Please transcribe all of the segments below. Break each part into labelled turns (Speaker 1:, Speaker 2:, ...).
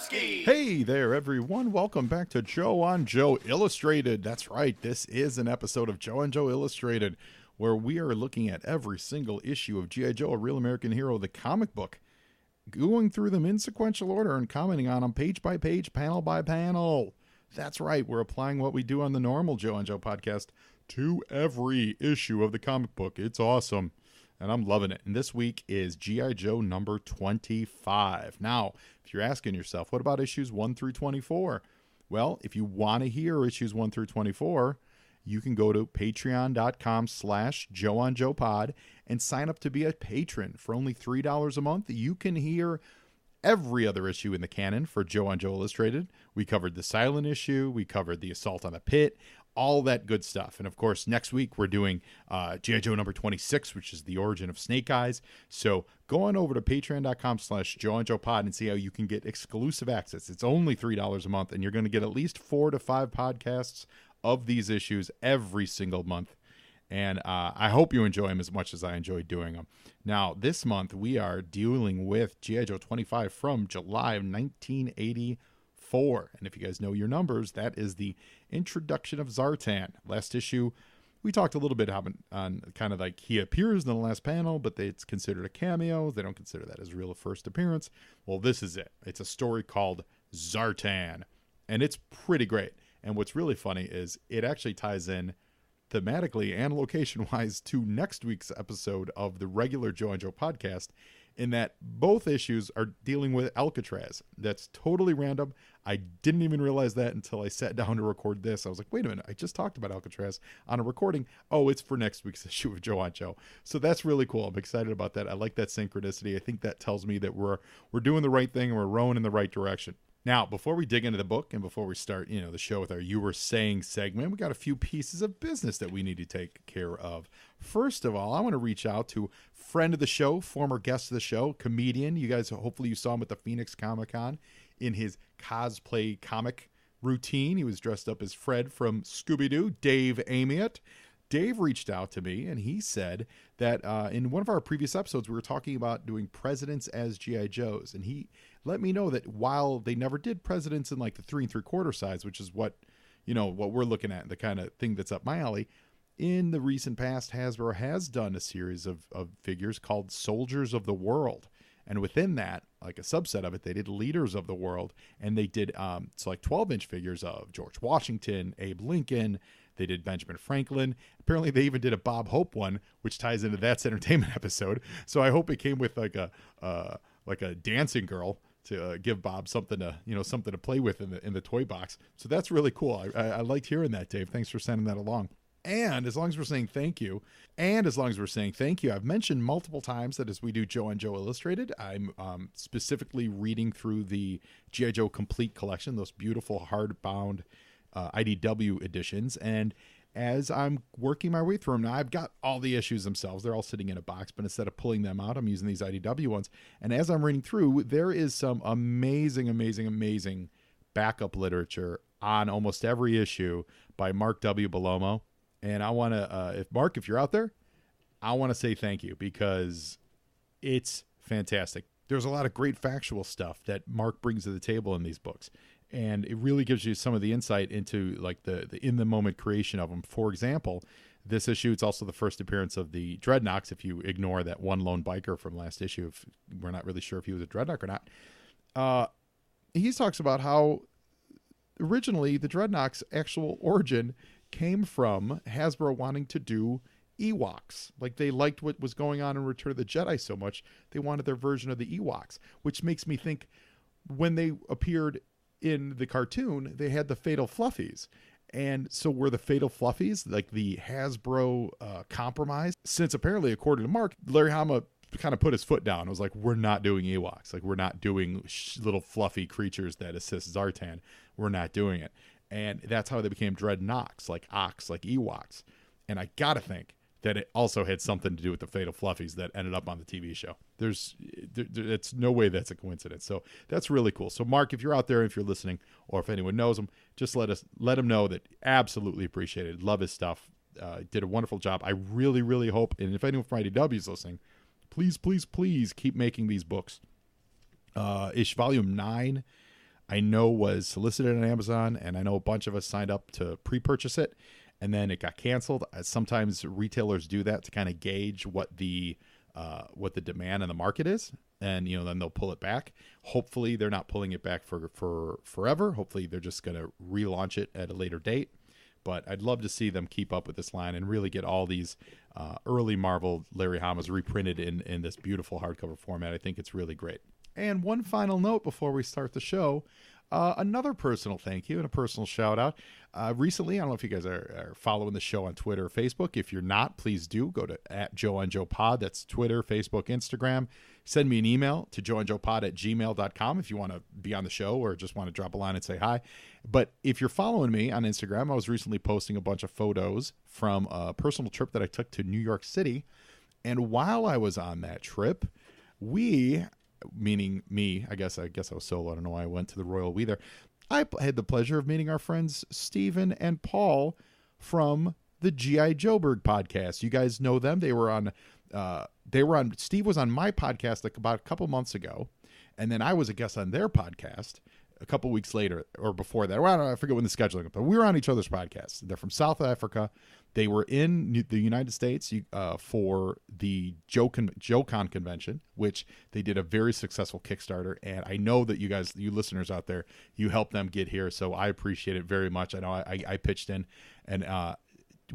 Speaker 1: Hey there, everyone. Welcome back to JoJo Illustrated. That's right. This is an episode of JoJo Illustrated where we are looking at every single issue of G.I. Joe, A Real American Hero, the comic book, going through them in sequential order and commenting on them page by page, panel by panel. That's right. We're applying what we do on the normal JoJo podcast to every issue of the comic book. It's awesome. And I'm loving it. And this week is G.I. Joe number 25. Now, if you're asking yourself, what about issues 1 through 24? Well, if you want to hear issues 1 through 24, you can go to patreon.com/JoeOnJoePod and sign up to be a patron. For only $3 a month, you can hear every other issue in the canon for Joe on Joe Illustrated. We covered the silent issue. We covered the assault on the pit. All that good stuff. And of course, next week we're doing G.I. Joe number 26, which is the origin of Snake Eyes. So go on over to patreon.com/JoeOnJoePod and see how you can get exclusive access. It's only $3 a month, and you're going to get at least 4 to 5 podcasts of these issues every single month. And I hope you enjoy them as much as I enjoy doing them. Now, this month we are dealing with G.I. Joe 25 from July of 1984. And if you guys know your numbers, that is the introduction of Zartan. Last issue, we talked a little bit on kind of like he appears in the last panel, but it's considered a cameo. They don't consider that as real first appearance. Well, this is it. It's a story called Zartan, and it's pretty great. And what's really funny is it actually ties in thematically and location-wise to next week's episode of the regular Joe and Joe podcast, in that both issues are dealing with Alcatraz. That's totally random. I didn't even realize that until I sat down to record this. I was like, wait a minute, I just talked about Alcatraz on a recording. Oh, it's for next week's issue of Joe on Joe. So that's really cool. I'm excited about that. I like that synchronicity. I think that tells me that we're doing the right thing and we're rowing in the right direction. Now, before we dig into the book and before we start, the show with our You Were Saying segment, we got a few pieces of business that we need to take care of. First of all, I want to reach out to friend of the show, former guest of the show, comedian. You guys, hopefully you saw him at the Phoenix Comic-Con in his cosplay comic routine. He was dressed up as Fred from Scooby-Doo, Dave Amiot. Dave reached out to me and he said that in one of our previous episodes, we were talking about doing presidents as G.I. Joes. And he let me know that while they never did presidents in like the 3 3/4 size, which is what we're looking at, the kind of thing that's up my alley, in the recent past, Hasbro has done a series of figures called Soldiers of the World. And within that, like a subset of it, they did Leaders of the World. And they did so like 12-inch figures of George Washington, Abe Lincoln. They did Benjamin Franklin. Apparently, they even did a Bob Hope one, which ties into That's Entertainment episode. So I hope it came with like a dancing girl to give Bob something to play with in the toy box. So that's really cool. I liked hearing that, Dave. Thanks for sending that along. And as long as we're saying thank you, I've mentioned multiple times that as we do Joe and Joe Illustrated, I'm specifically reading through the G.I. Joe Complete Collection, those beautiful hardbound IDW editions. And as I'm working my way through them now, I've got all the issues themselves. They're all sitting in a box, but instead of pulling them out, I'm using these IDW ones. And as I'm reading through, there is some amazing backup literature on almost every issue by Mark W. Belomo. And I want to, if you're out there, I want to say thank you because it's fantastic. There's a lot of great factual stuff that Mark brings to the table in these books. And it really gives you some of the insight into like the in-the-moment creation of them. For example, this issue, it's also the first appearance of the Dreadnoks, if you ignore that one lone biker from last issue. If we're not really sure if he was a Dreadnok or not. He talks about how originally the Dreadnoks' actual origin came from Hasbro wanting to do Ewoks. Like they liked what was going on in Return of the Jedi so much, they wanted their version of the Ewoks, which makes me think when they appeared in the cartoon, they had the Fatal Fluffies. And so were the Fatal Fluffies like the Hasbro compromise? Since apparently, according to Mark, Larry Hama kind of put his foot down. It was like, we're not doing Ewoks. Like, we're not doing little fluffy creatures that assist Zartan. We're not doing it. And that's how they became Dreadnoks, like Ox, like Ewoks. And I got to think that it also had something to do with the Fatal Fluffies that ended up on the TV show. It's no way that's a coincidence. So that's really cool. So Mark, if you're out there, if you're listening, or if anyone knows him, just let him know that absolutely appreciate it. Love his stuff. Did a wonderful job. I really, really hope, and if anyone from IDW is listening, please keep making these books. Volume 9 I know was solicited on Amazon, and I know a bunch of us signed up to pre-purchase it, and then it got canceled. Sometimes retailers do that to kind of gauge what the demand in the market is, and then they'll pull it back. Hopefully they're not pulling it back for forever. Hopefully they're just going to relaunch it at a later date. But I'd love to see them keep up with this line and really get all these early Marvel Larry Hama's reprinted in this beautiful hardcover format. I think it's really great. And one final note before we start the show, another personal thank you and a personal shout out. Recently, I don't know if you guys are following the show on Twitter or Facebook. If you're not, please do go to @JoeOnJoePod. That's Twitter, Facebook, Instagram. Send me an email to joeandjoepod@gmail.com if you want to be on the show or just want to drop a line and say hi. But if you're following me on Instagram, I was recently posting a bunch of photos from a personal trip that I took to New York City. And while I was on that trip, meaning me, I guess I was solo. I don't know why I went to the royal we there. I had the pleasure of meeting our friends Steven and Paul from the G.I. Joeberg podcast. You guys know them. Steve was on my podcast about a couple months ago, and then I was a guest on their podcast a couple weeks later or before that. Well, I forget when the scheduling, but we were on each other's podcasts. They're from South Africa. They were in the United States for the JoeCon convention, which they did a very successful Kickstarter. And I know that you listeners out there, you helped them get here. So I appreciate it very much. I know I pitched in, and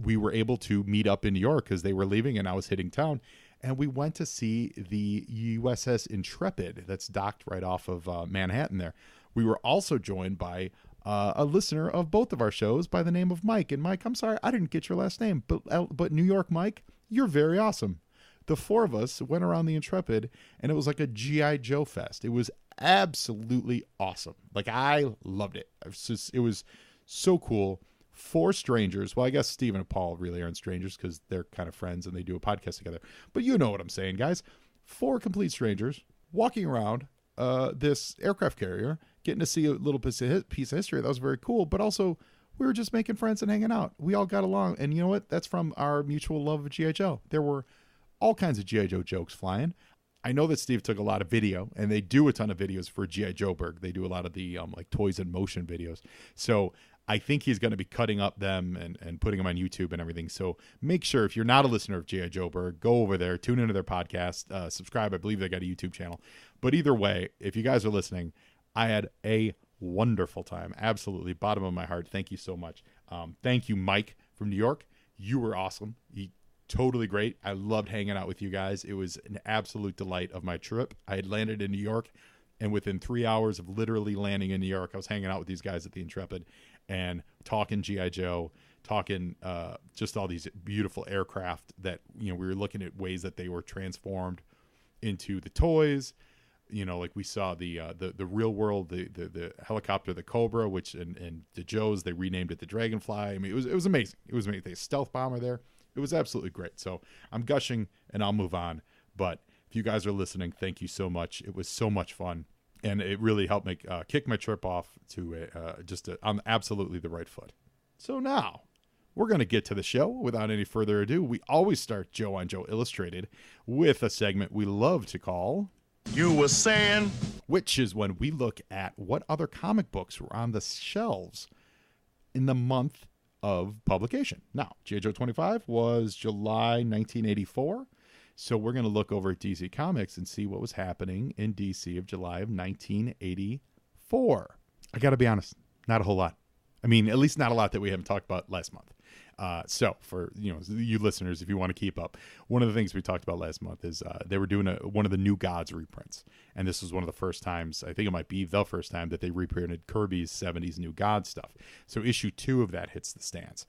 Speaker 1: we were able to meet up in New York because they were leaving and I was hitting town. And we went to see the USS Intrepid that's docked right off of Manhattan there. We were also joined by a listener of both of our shows by the name of Mike. And Mike, I'm sorry, I didn't get your last name, but New York Mike, you're very awesome. The four of us went around the Intrepid, and it was like a G.I. Joe fest. It was absolutely awesome. Like, I loved it. It was so cool. Four strangers. Well, I guess Steve and Paul really aren't strangers because they're kind of friends and they do a podcast together. But you know what I'm saying, guys. Four complete strangers walking around this aircraft carrier, getting to see a little piece of history. That was very cool. But also, we were just making friends and hanging out. We all got along. And you know what? That's from our mutual love of G.I. Joe. There were all kinds of G.I. Joe jokes flying. I know that Steve took a lot of video, and they do a ton of videos for G.I. Joeberg. They do a lot of the like toys in motion videos. So I think he's going to be cutting up them and putting them on YouTube and everything. So make sure, if you're not a listener of G.I. Joeberg, go over there, tune into their podcast, subscribe. I believe they got a YouTube channel. But either way, if you guys are listening, I had a wonderful time. Absolutely. Bottom of my heart. Thank you so much. Thank you, Mike from New York. You were awesome. Totally great. I loved hanging out with you guys. It was an absolute delight of my trip. I had landed in New York, and within 3 hours of literally landing in New York, I was hanging out with these guys at the Intrepid and talking G.I. Joe, talking just all these beautiful aircraft that, we were looking at ways that they were transformed into the toys. Like we saw the real world, the helicopter, the Cobra, which and the Joes, they renamed it the Dragonfly. I mean, it was amazing. It was amazing. They had a stealth bomber there. It was absolutely great. So I'm gushing and I'll move on. But if you guys are listening, thank you so much. It was so much fun. And it really helped me kick my trip off to on absolutely the right foot. So now we're going to get to the show without any further ado. We always start Joe on Joe Illustrated with a segment we love to call
Speaker 2: You Were Saying,
Speaker 1: which is when we look at what other comic books were on the shelves in the month of publication. Now, G.I. Joe 25 was July 1984. So we're going to look over at DC Comics and see what was happening in DC of July of 1984. I got to be honest, not a whole lot. I mean, at least not a lot that we haven't talked about last month. So for you listeners, if you want to keep up, one of the things we talked about last month is they were doing one of the New Gods reprints, and this was one of the first times, I think it might be the first time, that they reprinted Kirby's 70s New God stuff. So issue 2 of that hits the stands.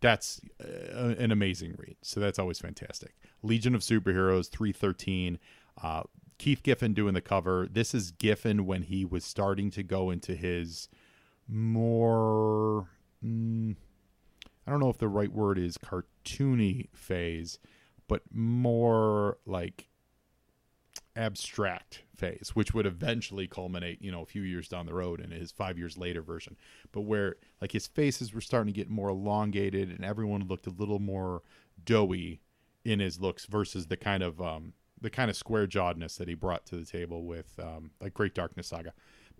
Speaker 1: That's an amazing read. So that's always fantastic. Legion of Superheroes 313. Keith Giffen doing the cover. This is Giffen when he was starting to go into his more I don't know if the right word is cartoony phase, but more like abstract phase, which would eventually culminate, a few years down the road in his 5 years later version. But where like his faces were starting to get more elongated and everyone looked a little more doughy in his looks versus the kind of square jawedness that he brought to the table with like Great Darkness Saga.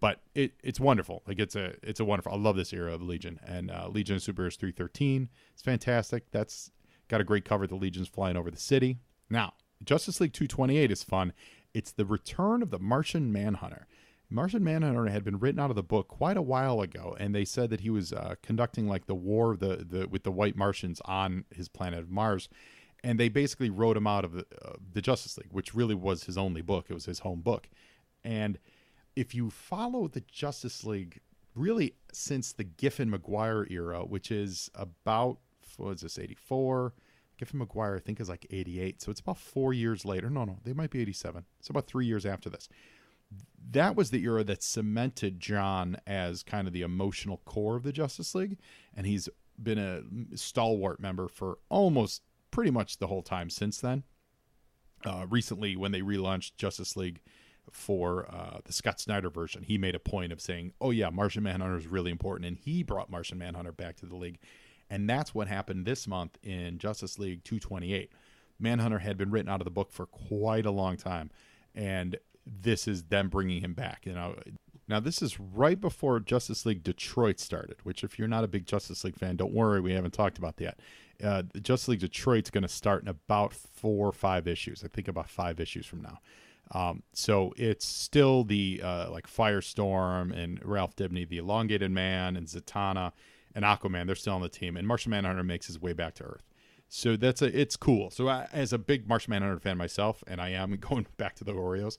Speaker 1: But it's wonderful. Like it's a wonderful. I love this era of Legion, and Legion of Superheroes 313. It's fantastic. That's got a great cover. The Legion's flying over the city. Now, Justice League 228 is fun. It's the return of the Martian Manhunter. Martian Manhunter had been written out of the book quite a while ago, and they said that he was conducting like the war with the white Martians on his planet of Mars, and they basically wrote him out of the Justice League, which really was his only book. It was his home book. And if you follow the Justice League really since the Giffen-McGuire era, which is about, what is this, 84? Giffen-McGuire, I think, is like 88. So it's about 4 years later. No, they might be 87. It's about 3 years after this. That was the era that cemented John as kind of the emotional core of the Justice League. And he's been a stalwart member for almost pretty much the whole time since then. Recently, when they relaunched Justice League for the Scott Snyder version, he made a point of saying, oh yeah, Martian Manhunter is really important, and he brought Martian Manhunter back to the league. And that's what happened this month in Justice League 228. Manhunter had been written out of the book for quite a long time, and this is them bringing him back. Now this is right before Justice League Detroit started, which if you're not a big Justice League fan, don't worry, we haven't talked about that yet. The Justice League Detroit's going to start in about 4 or 5 issues. I think about 5 issues from now. So it's still the like Firestorm and Ralph Dibny, the Elongated Man, and Zatanna and Aquaman. They're still on the team, and Martian Manhunter makes his way back to Earth. So it's cool. So as a big Martian Manhunter fan myself, and I am going back to the Oreos,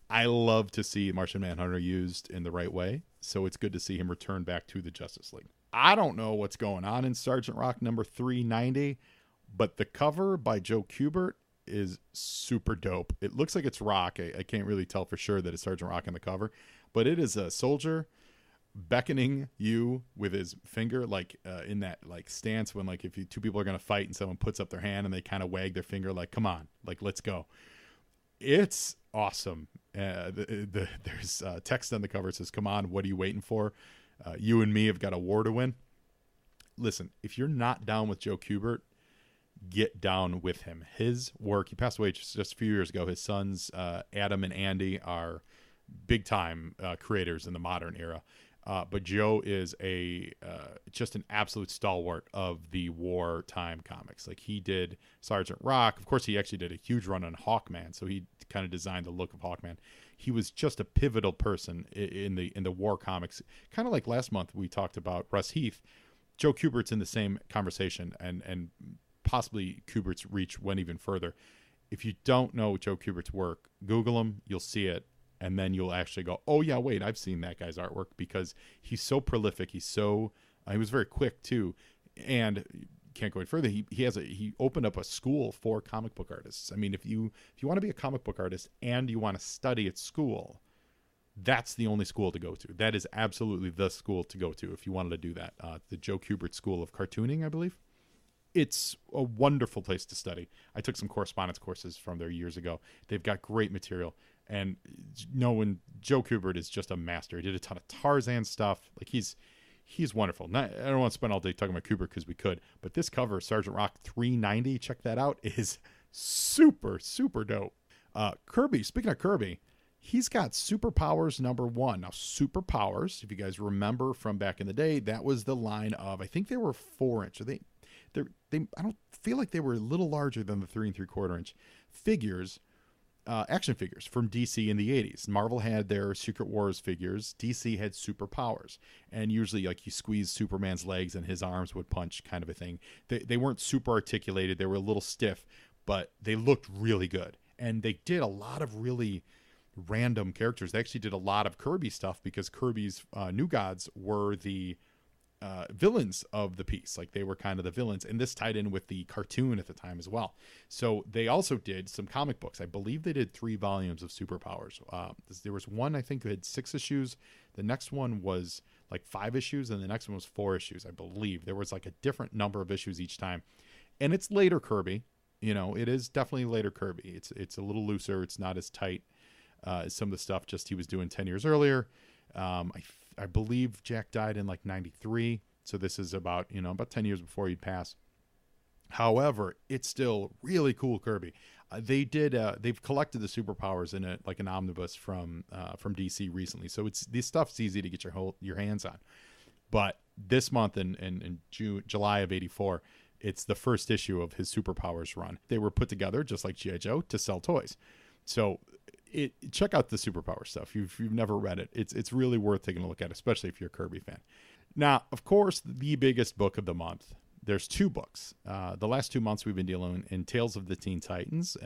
Speaker 1: I love to see Martian Manhunter used in the right way. So it's good to see him return back to the Justice League. I don't know what's going on in Sergeant Rock number 390, but the cover by Joe Kubert is super dope. It looks like it's Rock. I can't really tell for sure that it's Sergeant Rock on the cover, but it is a soldier beckoning you with his finger, like in that like stance when like if two people are going to fight and someone puts up their hand and they kind of wag their finger like, come on, like let's go. It's awesome. There's text on the cover. It says, come on, what are you waiting for? You and me have got a war to win. Listen, if you're not down with Joe Kubert, get down with him. His work, he passed away just a few years ago. His sons, Adam and Andy, are big time creators in the modern era. But Joe is just an absolute stalwart of the wartime comics. Like he did Sergeant Rock. Of course, he actually did a huge run on Hawkman. So he kind of designed the look of Hawkman. He was just a pivotal person in the war comics. Kind of like last month we talked about Russ Heath. Joe Kubert's in the same conversation, and possibly Kubert's reach went even further. If you don't know Joe Kubert's work, Google him, you'll see it, and then you'll actually go, oh yeah, wait, I've seen that guy's artwork, because he's so prolific. He was very quick too, and can't go any further. He opened up a school for comic book artists. I mean, if you want to be a comic book artist and you want to study at school, that's the only school to go to. That is absolutely the school to go to if you wanted to do that. The Joe Kubert School of Cartooning, I believe. It's a wonderful place to study. I took some correspondence courses from there years ago. They've got great material. And knowing Joe Kubert is just a master. He did a ton of Tarzan stuff. Like he's wonderful. I don't want to spend all day talking about Kubert because we could, but this cover, Sergeant Rock 390, check that out, is super, super dope. Kirby, speaking of Kirby, he's got Superpowers #1. Now, Superpowers, if you guys remember from back in the day, that was the line of, I think they were 4-inch. I don't feel like they were a little larger than the 3 3/4 inch figures, action figures from DC in the 80s. Marvel had their Secret Wars figures. DC had Superpowers, and usually like you squeeze Superman's legs and his arms would punch, kind of a thing. They weren't super articulated. They were a little stiff, but they looked really good. And they did a lot of really random characters. They actually did a lot of Kirby stuff because Kirby's New Gods were the villains of the piece. Like they were kind of the villains, and this tied in with the cartoon at the time as well. So they also did some comic books. I believe they did 3 volumes of Superpowers. There was one, I think, that had 6 issues. The next one was like 5 issues, and the next one was 4 issues, I believe. There was like a different number of issues each time. And it's later Kirby. You know, it is definitely later Kirby. It's a little looser. It's not as tight as some of the stuff just he was doing 10 years earlier. I believe Jack died in like 93. So this is about 10 years before he'd pass. However, it's still really cool Kirby. They've collected the superpowers in like an omnibus from DC recently, so this stuff's easy to get your hands on. But this month in July of '84, it's the first issue of his superpowers run. They were put together just like G.I. Joe to sell toys. So check out the superpower stuff. If you've never read it, it's really worth taking a look at, especially if you're a Kirby fan. Now, of course, the biggest book of the month. There's two books. The last 2 months we've been dealing in Tales of the Teen Titans,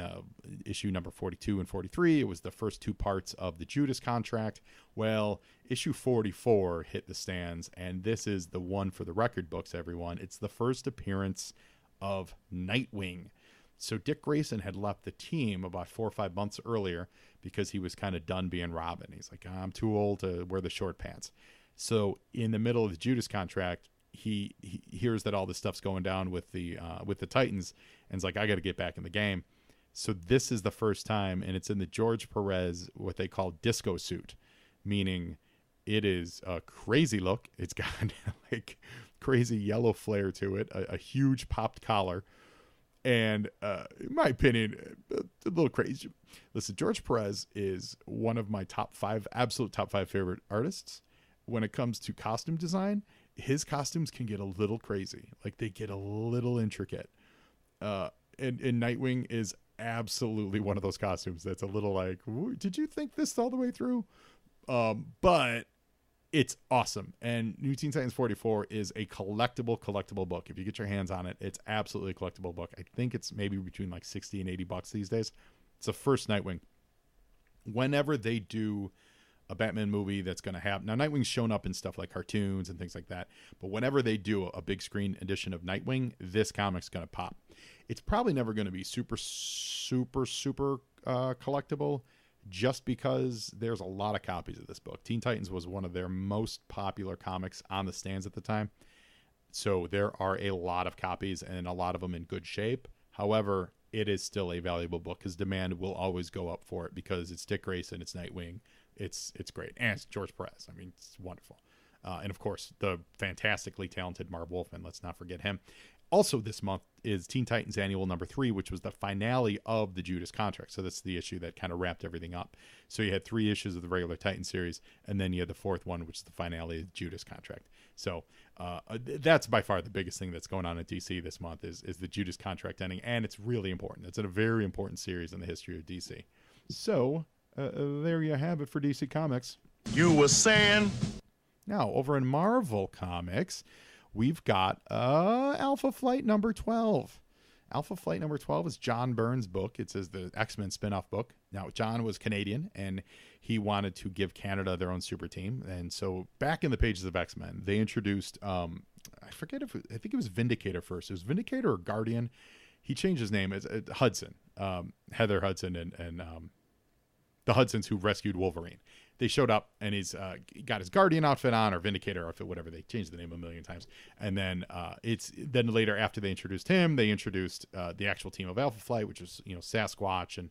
Speaker 1: issue number 42 and 43. It was the first 2 parts of the Judas contract. Well, issue 44 hit the stands, and this is the one for the record books, everyone. It's the first appearance of Nightwing. So Dick Grayson had left the team about 4 or 5 months earlier because he was kind of done being Robin. He's like, I'm too old to wear the short pants. So in the middle of the Judas contract, he hears that all this stuff's going down with the Titans, and is like, I got to get back in the game. So this is the first time, and it's in the George Perez, what they call disco suit, meaning it is a crazy look. It's got like crazy yellow flare to it, a huge popped collar, and in my opinion, a little crazy. Listen, George Perez is one of my absolute top 5 favorite artists. When it comes to costume design, his costumes can get a little crazy. Like, they get a little intricate. And Nightwing is absolutely one of those costumes that's a little like, did you think this all the way through? But it's awesome. And New Teen Titans 44 is a collectible book. If you get your hands on it, it's absolutely a collectible book. I think it's maybe between like $60 and $80 these days. It's the first Nightwing. Whenever they do a Batman movie that's going to have, now Nightwing's shown up in stuff like cartoons and things like that, but whenever they do a big screen edition of Nightwing, this comic's going to pop. It's probably never going to be super collectible, just because there's a lot of copies of this book. Teen Titans was one of their most popular comics on the stands at the time, so there are a lot of copies and a lot of them in good shape. However, it is still a valuable book because demand will always go up for it, because it's Dick Grayson, it's Nightwing. It's great. And it's George Perez. I mean, it's wonderful. And, of course, the fantastically talented Marv Wolfman. Let's not forget him. Also this month is Teen Titans Annual number 3, which was the finale of the Judas contract. So that's the issue that kind of wrapped everything up. So you had 3 issues of the regular Titan series, and then you had the 4th one, which is the finale of the Judas contract. So that's by far the biggest thing that's going on at DC this month is the Judas contract ending, and it's really important. It's a very important series in the history of DC. So there you have it for DC Comics.
Speaker 2: You were saying?
Speaker 1: Now, over in Marvel Comics, we've got Alpha Flight number 12. Alpha Flight number 12 is John Byrne's book. It says the X-Men spin-off book. Now, John was Canadian, and he wanted to give Canada their own super team. And so back in the pages of X-Men, they introduced, I think it was Vindicator first. It was Vindicator or Guardian. He changed his name. It's Hudson, Heather Hudson, and the Hudsons who rescued Wolverine. They showed up, and he's got his Guardian outfit on, or Vindicator outfit, whatever. They changed the name a million times. And then then later, after they introduced him, they introduced the actual team of Alpha Flight, which is Sasquatch and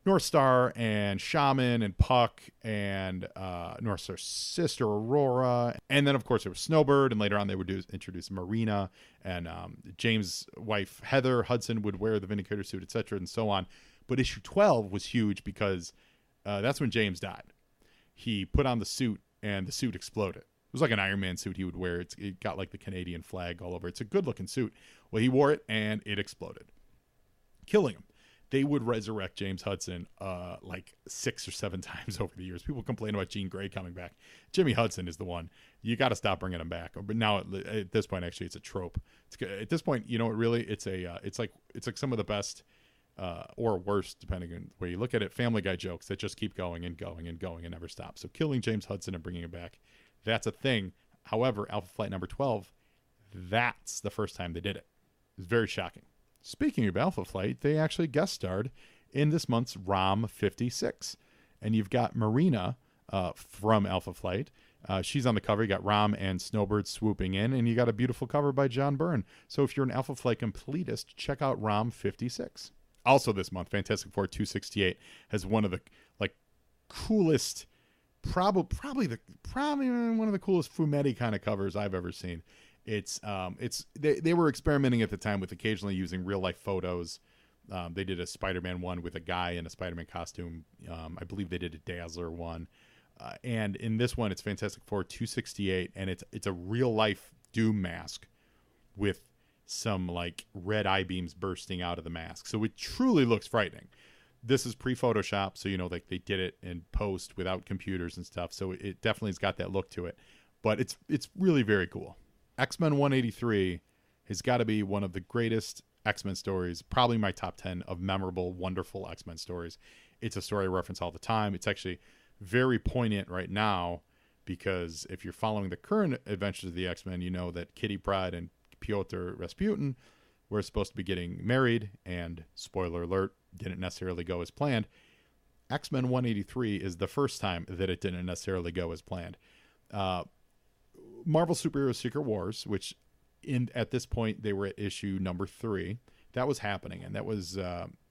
Speaker 1: North Star and Shaman and Puck and North Star's sister Aurora. And then, of course, there was Snowbird, and later on they would introduce Marina, and James' wife Heather Hudson would wear the Vindicator suit, etc., and so on. But issue 12 was huge because that's when James died. He put on the suit, and the suit exploded. It was like an Iron Man suit he would wear. It got like the Canadian flag all over. It's a good-looking suit. Well, he wore it, and it exploded, killing him. They would resurrect James Hudson like 6 or 7 times over the years. People complain about Jean Grey coming back. Jimmy Hudson is the one. You got to stop bringing him back. But now at this point, actually, it's a trope. At this point, you know, it's like some of the best or worst, depending on where you look at it, Family Guy jokes that just keep going and going and going and never stop. So killing James Hudson and bringing him back, that's a thing. However, Alpha Flight number 12, that's the first time they did it. It's very shocking. Speaking of Alpha Flight, they actually guest starred in this month's ROM 56. And you've got Marina from Alpha Flight. She's on the cover. You got Rom and Snowbird swooping in, and you got a beautiful cover by John Byrne. So if you're an Alpha Flight completist, check out ROM 56. Also this month, Fantastic Four 268 has one of the coolest, probably one of the coolest fumetti kind of covers I've ever seen. They were experimenting at the time with occasionally using real life photos. They did a Spider-Man one with a guy in a Spider-Man costume. I believe they did a Dazzler one. And in this one, it's Fantastic Four 268, and it's a real life Doom mask with some like red eye beams bursting out of the mask. So it truly looks frightening. This is pre-Photoshop, so like they did it in post without computers and stuff. So it definitely has got that look to it. But it's really very cool. X-Men 183 has got to be one of the greatest X-Men stories, probably my top 10 of memorable, wonderful X-Men stories. It's a story I reference all the time. It's actually very poignant right now because if you're following the current adventures of the X-Men, you know that Kitty Pryde and Pyotr Rasputin were supposed to be getting married, and spoiler alert, didn't necessarily go as planned. X-Men 183 is the first time that it didn't necessarily go as planned. Marvel Superhero Secret Wars, which at this point they were at issue number 3, that was happening, and that was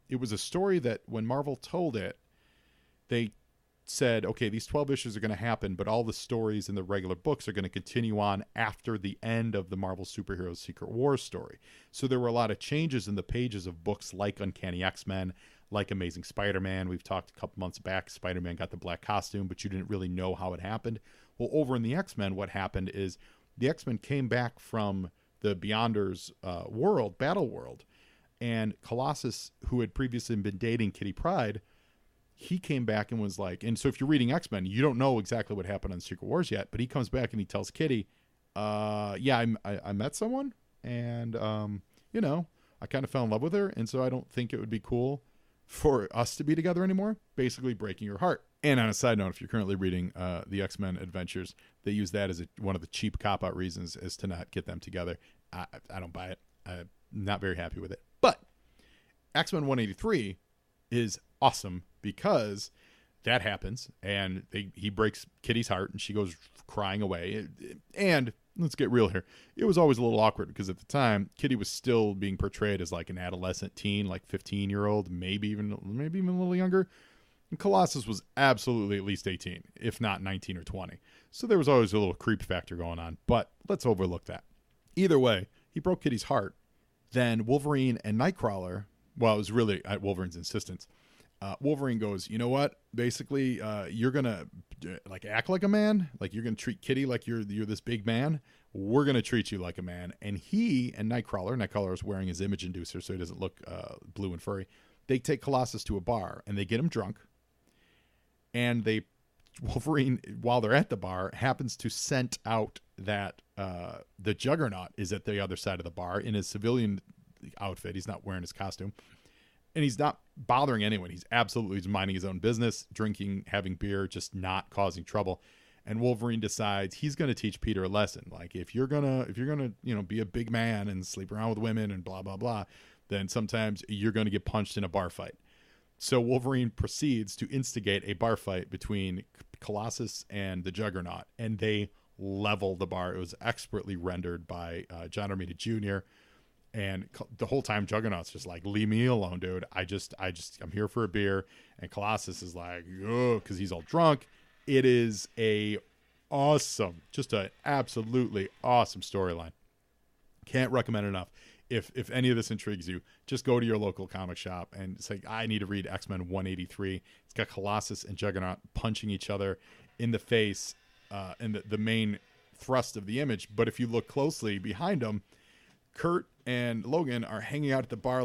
Speaker 1: it was a story that when Marvel told it, they said, okay, these 12 issues are going to happen, but all the stories in the regular books are going to continue on after the end of the Marvel Superhero Secret Wars story. So there were a lot of changes in the pages of books like Uncanny X-Men, like Amazing Spider-Man. We've talked a couple months back, Spider-Man got the black costume, but you didn't really know how it happened. Well, over in the X-Men, what happened is the X-Men came back from the Beyonders world, battle world, and Colossus, who had previously been dating Kitty Pryde, he came back and was like, and so if you're reading X-Men, you don't know exactly what happened on Secret Wars yet, but he comes back and he tells Kitty, yeah, I met someone, and, I kind of fell in love with her, and so I don't think it would be cool for us to be together anymore, basically breaking her heart. And on a side note, if you're currently reading the X-Men Adventures, they use that as one of the cheap cop-out reasons is to not get them together. I don't buy it. I'm not very happy with it. But X-Men 183 is awesome because that happens, and he breaks Kitty's heart, and she goes crying away. And let's get real here. It was always a little awkward because at the time, Kitty was still being portrayed as like an adolescent teen, like 15-year-old, maybe even a little younger. And Colossus was absolutely at least 18, if not 19 or 20. So there was always a little creep factor going on, but let's overlook that. Either way, he broke Kitty's heart. Then Wolverine and Nightcrawler, well, it was really at Wolverine's insistence, Wolverine goes, you know what? Basically, you're going to act like a man. Like you're going to treat Kitty like you're this big man. We're going to treat you like a man. And he and Nightcrawler is wearing his image inducer so he doesn't look blue and furry. They take Colossus to a bar and they get him drunk. And Wolverine, while they're at the bar, happens to scent out that the Juggernaut is at the other side of the bar in his civilian outfit. He's not wearing his costume. And he's not bothering anyone. He's absolutely minding his own business, drinking, having beer, just not causing trouble. And Wolverine decides he's going to teach Peter a lesson. Like if you're gonna be a big man and sleep around with women and blah blah blah, then sometimes you're going to get punched in a bar fight. So Wolverine proceeds to instigate a bar fight between Colossus and the Juggernaut, and they level the bar. It was expertly rendered by John Romita Jr. And the whole time Juggernaut's just like, leave me alone, dude. I'm here for a beer. And Colossus is like, oh, because he's all drunk. It is just an absolutely awesome storyline. Can't recommend enough. If any of this intrigues you, just go to your local comic shop and say, I need to read X-Men 183. It's got Colossus and Juggernaut punching each other in the face in the main thrust of the image. But if you look closely behind them, Kurt and Logan are hanging out at the bar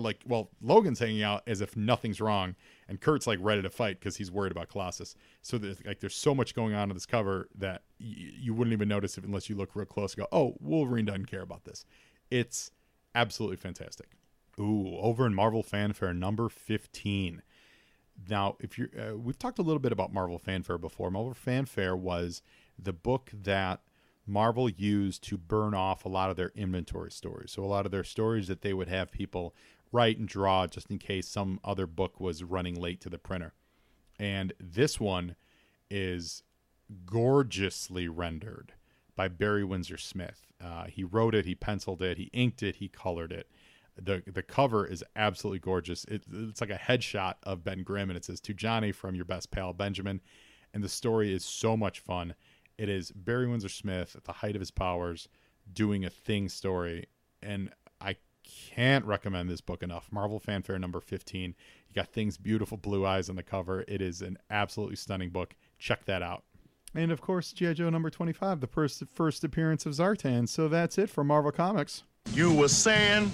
Speaker 1: Logan's hanging out as if nothing's wrong, and Kurt's like ready to fight because he's worried about Colossus. So there's so much going on in this cover that you wouldn't even notice it unless you look real close and go, oh, Wolverine doesn't care about this. It's absolutely fantastic. Ooh, over in Marvel Fanfare number 15. Now, if you're, we've talked a little bit about Marvel Fanfare before. Marvel Fanfare was the book that Marvel used to burn off a lot of their inventory stories. So a lot of their stories that they would have people write and draw just in case some other book was running late to the printer. And this one is gorgeously rendered by Barry Windsor Smith. He wrote it, he penciled it, he inked it, he colored it. The cover is absolutely gorgeous. It's like a headshot of Ben Grimm, and it says, "To Johnny from your best pal Benjamin." And the story is so much fun. It is Barry Windsor Smith at the height of his powers, doing a Thing story, and I can't recommend this book enough. Marvel Fanfare number 15. You got Thing's beautiful blue eyes on the cover. It is an absolutely stunning book. Check that out. And of course, G.I. Joe number 25, the first appearance of Zartan. So that's it for Marvel Comics.
Speaker 2: You were saying?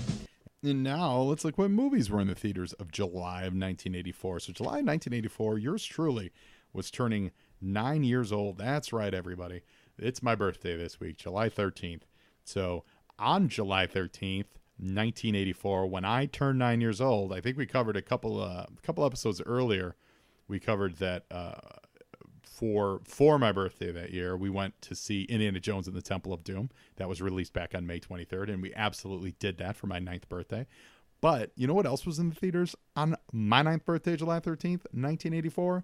Speaker 1: And now let's look what movies were in the theaters of July of 1984. So July 1984, yours truly was turning 9 years old. That's right, everybody. It's my birthday this week, July 13th. So on July 13th, 1984, when I turned 9 years old, I think we covered a couple episodes earlier. We covered that for my birthday that year, we went to see Indiana Jones and the Temple of Doom. That was released back on May 23rd, and we absolutely did that for my 9th birthday. But you know what else was in the theaters on my 9th birthday, July 13th, 1984?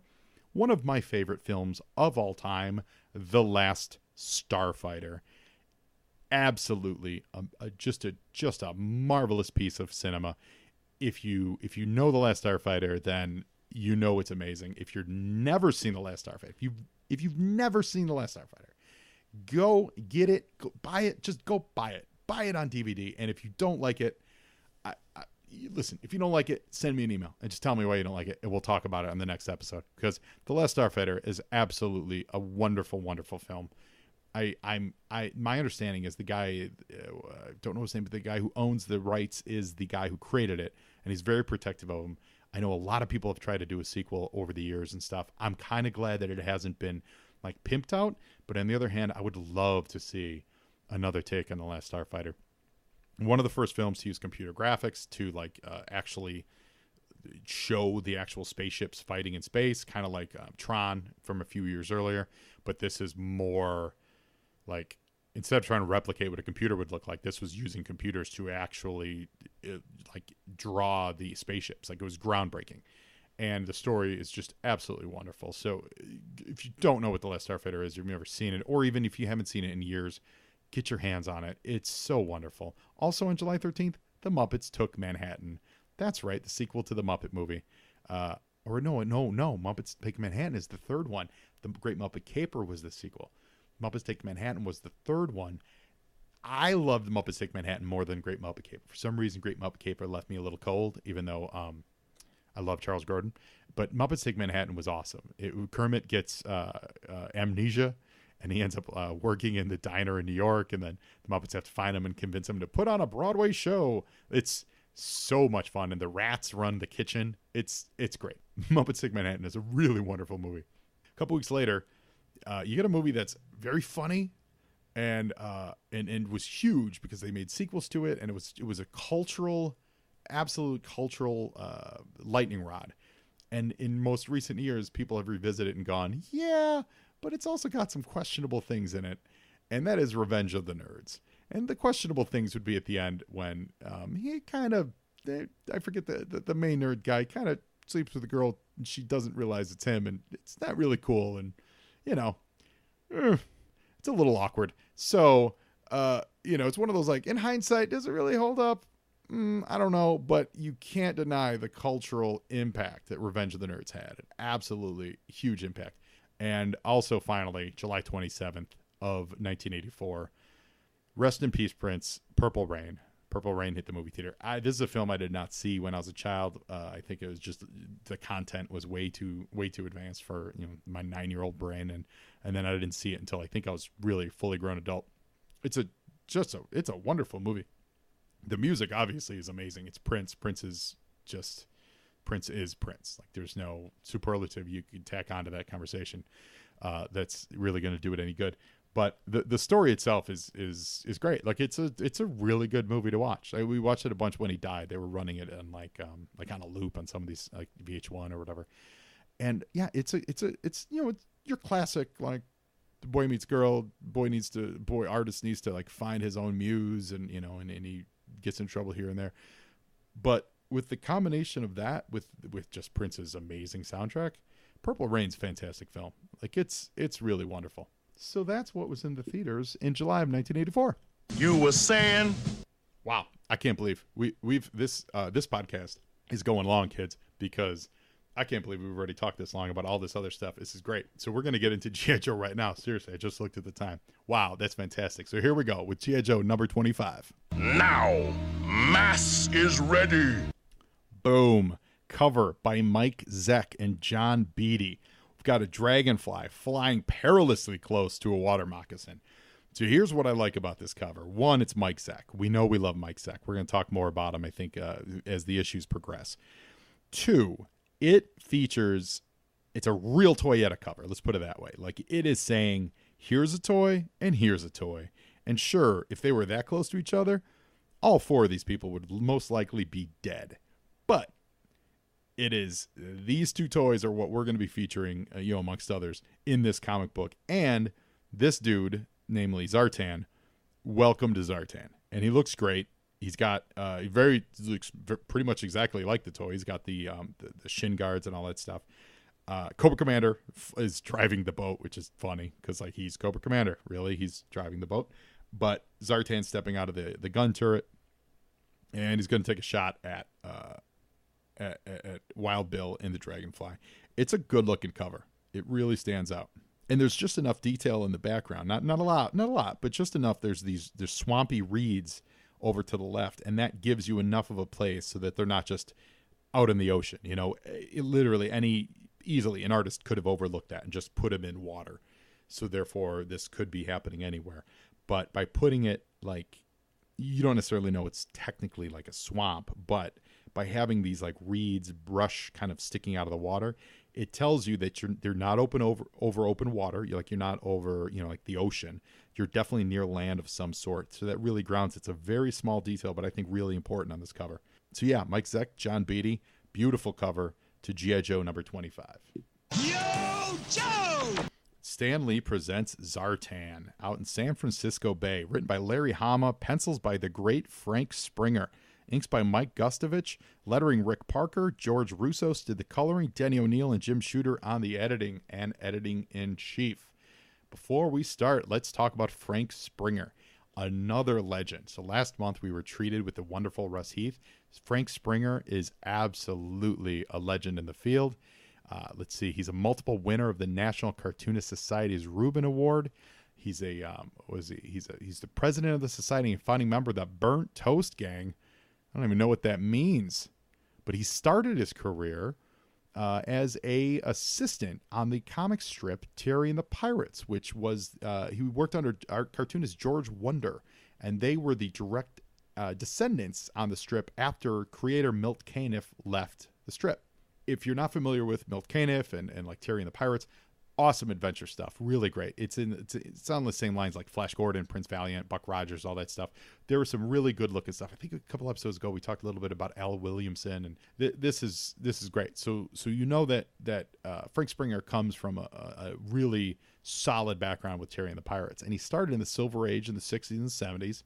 Speaker 1: One of my favorite films of all time, The Last Starfighter. Absolutely, just a marvelous piece of cinema. If you know The Last Starfighter, then you know it's amazing. If you've never seen The Last Starfighter, if you've never seen The Last Starfighter, go get it, go buy it. Just go buy it on DVD. And if you don't like it, listen, if you don't like it, send me an email and just tell me why you don't like it, and we'll talk about it on the next episode, because The Last Starfighter is absolutely a wonderful, wonderful film. My understanding is the guy, I don't know his name, but the guy who owns the rights is the guy who created it, and he's very protective of him. I know a lot of people have tried to do a sequel over the years and stuff. I'm kind of glad that it hasn't been like pimped out, but on the other hand, I would love to see another take on The Last Starfighter. One of the first films to use computer graphics to actually show the actual spaceships fighting in space, kind of like Tron from a few years earlier. But this is more like, instead of trying to replicate what a computer would look like, this was using computers to actually draw the spaceships. Like, it was groundbreaking. And the story is just absolutely wonderful. So if you don't know what The Last Starfighter is, you've never seen it, or even if you haven't seen it in years, get your hands on it. It's so wonderful. Also on July 13th, The Muppets Took Manhattan. That's right, the sequel to the Muppet movie. No, Muppets Take Manhattan is the third one. The Great Muppet Caper was the sequel. Muppets Take Manhattan was the third one. I loved Muppets Take Manhattan more than Great Muppet Caper. For some reason, Great Muppet Caper left me a little cold, even though I love Charles Grodin. But Muppets Take Manhattan was awesome. Kermit gets amnesia, and he ends up working in the diner in New York, and then the Muppets have to find him and convince him to put on a Broadway show. It's so much fun, and the rats run the kitchen. It's great. Muppets Take Manhattan is a really wonderful movie. A couple weeks later, you get a movie that's very funny, and was huge because they made sequels to it, and it was a absolute cultural lightning rod. And in most recent years, people have revisited it and gone, yeah, but it's also got some questionable things in it, and that is Revenge of the Nerds. And the questionable things would be at the end when he kind of, I forget the main nerd guy, kind of sleeps with a girl, and she doesn't realize it's him, and it's not really cool, and it's a little awkward. So it's one of those, like, in hindsight, does it really hold up? I don't know, but you can't deny the cultural impact that Revenge of the Nerds had. An absolutely huge impact. And also, finally, July 27th of 1984, rest in peace, Prince, Purple Rain. Purple Rain hit the movie theater. This is a film I did not see when I was a child. I think it was just the content was way too advanced for my 9-year-old brain, and then I didn't see it until I think I was really fully grown adult. It's a wonderful movie. The music obviously is amazing. It's Prince. Prince is Prince. Like, there's no superlative you could tack onto that conversation that's really going to do it any good. But the story itself is great. Like, it's a really good movie to watch. We watched it a bunch when he died. They were running it on like on a loop on some of these, like, VH1 or whatever. And yeah, it's your classic, like, the boy meets girl, artist needs to, like, find his own muse, and and he gets in trouble here and there. But with the combination of that with just Prince's amazing soundtrack, Purple Rain's a fantastic film. Like, it's really wonderful. So that's what was in the theaters in July of 1984.
Speaker 2: You were saying?
Speaker 1: Wow, I can't believe we've this podcast is going long, kids, because I can't believe we've already talked this long about all this other stuff. This is great. So we're going to get into G.I. Joe right now. Seriously, I just looked at the time. Wow, that's fantastic. So here we go with G.I. Joe number 25.
Speaker 2: Now, mass is ready.
Speaker 1: Boom. Cover by Mike Zeck and John Beatty. We've got a dragonfly flying perilously close to a water moccasin. So here's what I like about this cover. One, it's Mike Zeck. We know we love Mike Zeck. We're going to talk more about him, I think, as the issues progress. Two, it features, it's a real toyetta cover. Let's put it that way. Like, it is saying, here's a toy and here's a toy. And sure, if they were that close to each other, all four of these people would most likely be dead. But it is, these two toys are what we're going to be featuring, amongst others, in this comic book. And this dude, namely Zartan, welcome to Zartan. And he looks great. He's got looks pretty much exactly like the toy. He's got the shin guards and all that stuff. Cobra Commander is driving the boat, which is funny because like he's Cobra Commander. Really, he's driving the boat. But Zartan's stepping out of the gun turret, and he's going to take a shot at Wild Bill in the Dragonfly. It's a good looking cover. It really stands out. And there's just enough detail in the background. Not a lot, but just enough. There's swampy reeds over to the left, and that gives you enough of a place so that they're not just out in the ocean. Easily an artist could have overlooked that and just put them in water. So therefore, this could be happening anywhere. But by putting it like, you don't necessarily know it's technically like a swamp, but by having these like reeds, brush kind of sticking out of the water, it tells you that they're not over open water. You're not over, like the ocean. You're definitely near land of some sort. So that really grounds. It's a very small detail, but I think really important on this cover. So yeah, Mike Zeck, John Beatty, beautiful cover to G.I. Joe number 25.
Speaker 3: Yo, Joe!
Speaker 1: Stan Lee presents Zartan out in San Francisco Bay, written by Larry Hama, pencils by the great Frank Springer. Inks by Mike Gustovich, lettering Rick Parker, George Russos did the coloring, Denny O'Neil and Jim Shooter on the editing and editing-in-chief. Before we start, let's talk about Frank Springer, another legend. So last month we were treated with the wonderful Russ Heath. Frank Springer is absolutely a legend in the field. Let's see, he's a multiple winner of the National Cartoonist Society's Reuben Award. He's he's the president of the society and founding member of the Burnt Toast Gang. I don't even know what that means, but he started his career as a assistant on the comic strip Terry and the Pirates, which was he worked under our cartoonist George Wonder, and they were the direct descendants on the strip after creator Milt Caniff left the strip. If you're not familiar with Milt Caniff and like Terry and the Pirates, awesome adventure stuff, really great. It's on the same lines like Flash Gordon, Prince Valiant, Buck Rogers, all that stuff. There was some really good looking stuff. I think a couple episodes ago we talked a little bit about Al Williamson, and this is great. So that Frank Springer comes from a really solid background with Terry and the Pirates, and he started in the Silver Age in the 60s and 70s,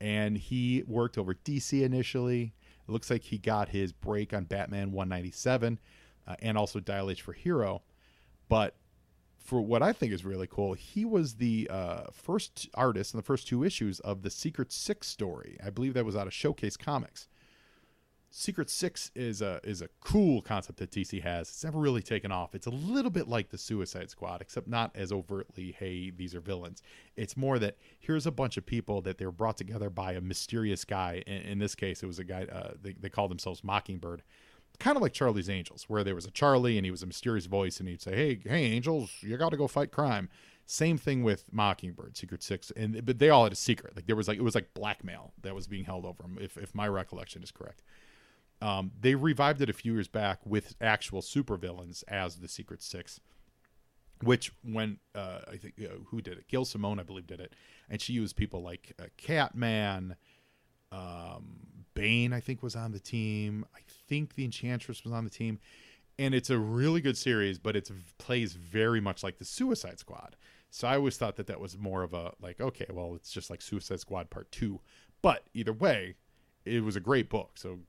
Speaker 1: and he worked over DC initially. It looks like he got his break on Batman 197 and also Dial H for Hero, but for what I think is really cool, he was the first artist in the first two issues of the Secret Six story. I believe that was out of Showcase Comics. Secret Six is a cool concept that DC has. It's never really taken off. It's a little bit like the Suicide Squad, except not as overtly, hey, these are villains. It's more that here's a bunch of people that they were brought together by a mysterious guy. In this case, it was a guy, they called themselves Mockingbird. Kind of like Charlie's Angels, where there was a Charlie and he was a mysterious voice and he'd say, hey Angels, you got to go fight crime. Same thing with Mockingbird, Secret Six, but they all had a secret. Like it was like blackmail that was being held over them, if my recollection is correct. They revived it a few years back with actual supervillains as the Secret Six, which when I think who did it? Gail Simone, I believe, did it, and she used people like Catman. Bane, I think, was on the team. I think the Enchantress was on the team. And it's a really good series, but it plays very much like the Suicide Squad. So I always thought that was more of a, like, okay, well, it's just like Suicide Squad Part 2. But either way, it was a great book. So,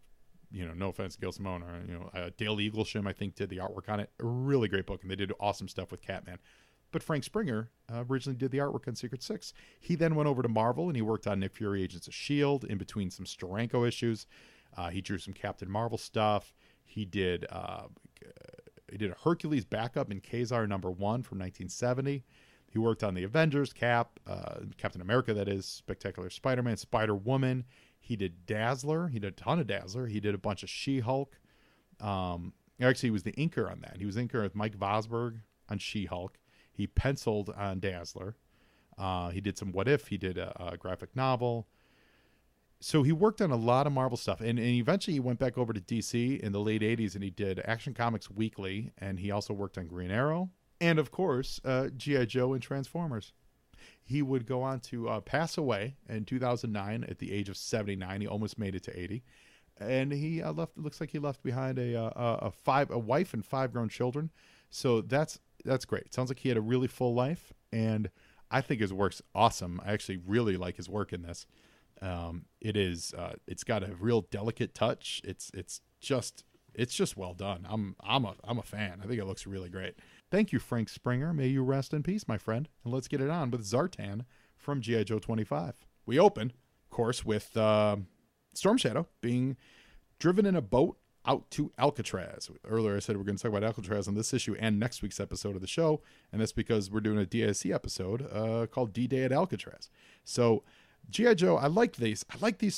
Speaker 1: no offense to Gail Simone, or, Dale Eaglesham, I think, did the artwork on it. A really great book, and they did awesome stuff with Catman. But Frank Springer originally did the artwork on Secret Six. He then went over to Marvel, and he worked on Nick Fury, Agents of S.H.I.E.L.D. in between some Steranko issues. He drew some Captain Marvel stuff. He did a Hercules backup in Kazar #1 from 1970. He worked on the Avengers, Captain America, that is, Spectacular Spider-Man, Spider-Woman. He did Dazzler. He did a ton of Dazzler. He did a bunch of She-Hulk. Actually, he was the inker on that. He was inker with Mike Vosberg on She-Hulk. He penciled on Dazzler. He did some What If. He did a graphic novel. So he worked on a lot of Marvel stuff. And eventually he went back over to DC in the late 80s, and he did Action Comics Weekly. And he also worked on Green Arrow. And, of course, G.I. Joe and Transformers. He would go on to pass away in 2009 at the age of 79. He almost made it to 80. And he looks like he left behind a wife and 5 grown children. So that's great. It sounds like he had a really full life, and I think his work's awesome. I actually really like his work in this. It's got a real delicate touch. It's just well done. I'm a fan. I think it looks really great. Thank you, Frank Springer. May you rest in peace, my friend. And let's get it on with Zartan from G.I. Joe 25. We open, of course, with Storm Shadow being driven in a boat out to Alcatraz. Earlier I said we're going to talk about Alcatraz on this issue and next week's episode of the show, and that's because we're doing a DIC episode called D-Day at Alcatraz. So G.I. Joe, I like these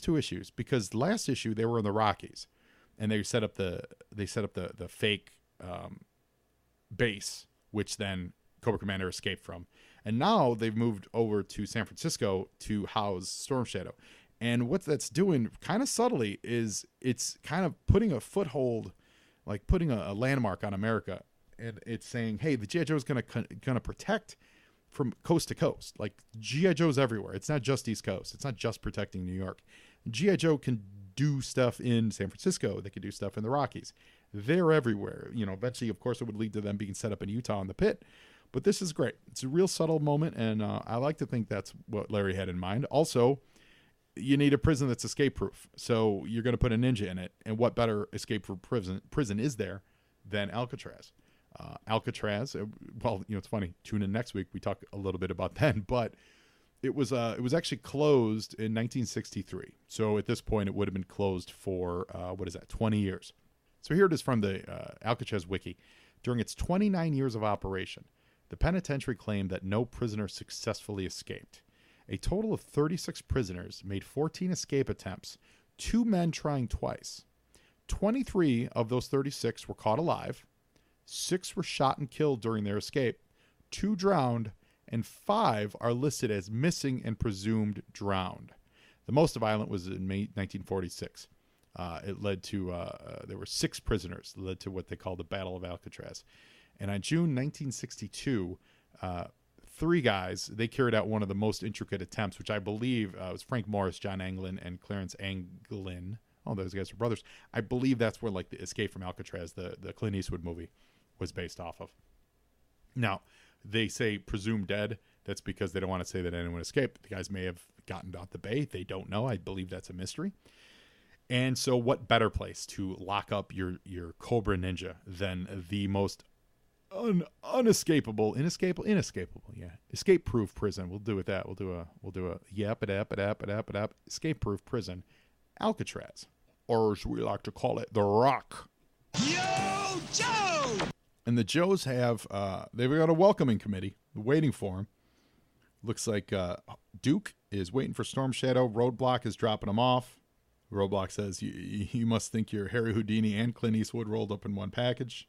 Speaker 1: 2 issues because last issue they were in the Rockies, and they set up the fake base, which then Cobra Commander escaped from. And now they've moved over to San Francisco to house Storm Shadow. And what that's doing kind of subtly is it's kind of putting a foothold, like putting a landmark on America. And it's saying, hey, the G.I. Joe is going to protect from coast to coast. Like G.I. Joe's everywhere. It's not just East Coast. It's not just protecting New York. G.I. Joe can do stuff in San Francisco. They can do stuff in the Rockies. They're everywhere. Eventually, of course, it would lead to them being set up in Utah in the pit. But this is great. It's a real subtle moment, and I like to think that's what Larry had in mind. Also, you need a prison that's escape-proof. So you're going to put a ninja in it, and what better escape-proof prison is there than Alcatraz? Alcatraz, well, it's funny. Tune in next week. We talk a little bit about that, but it was actually closed in 1963. So at this point, it would have been closed for, 20 years. So here it is from the Alcatraz Wiki. During its 29 years of operation, the penitentiary claimed that no prisoner successfully escaped. A total of 36 prisoners made 14 escape attempts, 2 men trying twice. 23 of those 36 were caught alive, 6 were shot and killed during their escape, 2 drowned, and 5 are listed as missing and presumed drowned. The most violent was in May 1946. It led to, there were 6 prisoners, led to what they call the Battle of Alcatraz. And on June 1962, 3 guys, they carried out one of the most intricate attempts, which I believe was Frank Morris, John Anglin, and Clarence Anglin. Oh, those guys are brothers. I believe that's where, like, the Escape from Alcatraz, the Clint Eastwood movie, was based off of. Now, they say presumed dead. That's because they don't want to say that anyone escaped. The guys may have gotten out the bay. They don't know. I believe that's a mystery. And so what better place to lock up your Cobra Ninja than the most inescapable, yeah, escape-proof prison. We'll do with that. We'll do a escape-proof prison, Alcatraz, or as we like to call it, the Rock.
Speaker 3: Yo, Joe!
Speaker 1: And the Joes have they've got a welcoming committee waiting for him. Looks like Duke is waiting for Storm Shadow. Roadblock is dropping him off. Roadblock says, you must think you're Harry Houdini and Clint Eastwood rolled up in one package.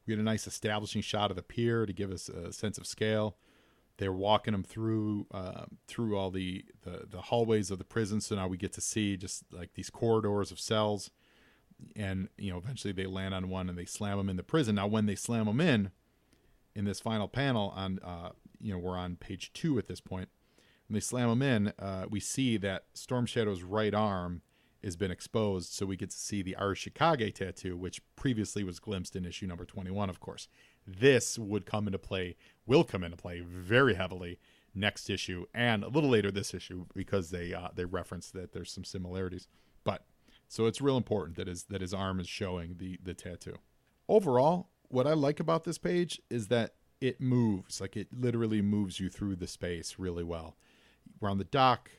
Speaker 1: We get a nice establishing shot of the pier to give us a sense of scale. They're walking them through all the hallways of the prison. So now we get to see just like these corridors of cells. And, eventually they land on one and they slam them in the prison. Now, when they slam them in this final panel on, we're on page 2 at this point. When they slam them in, we see that Storm Shadow's right arm has been exposed, so we get to see the Arashikage tattoo, which previously was glimpsed in issue number 21, of course. This will come into play very heavily next issue and a little later this issue because they reference that there's some similarities. But so it's real important that his arm is showing the tattoo. Overall, what I like about this page is that it moves, like it literally moves you through the space really well. We're on the dock,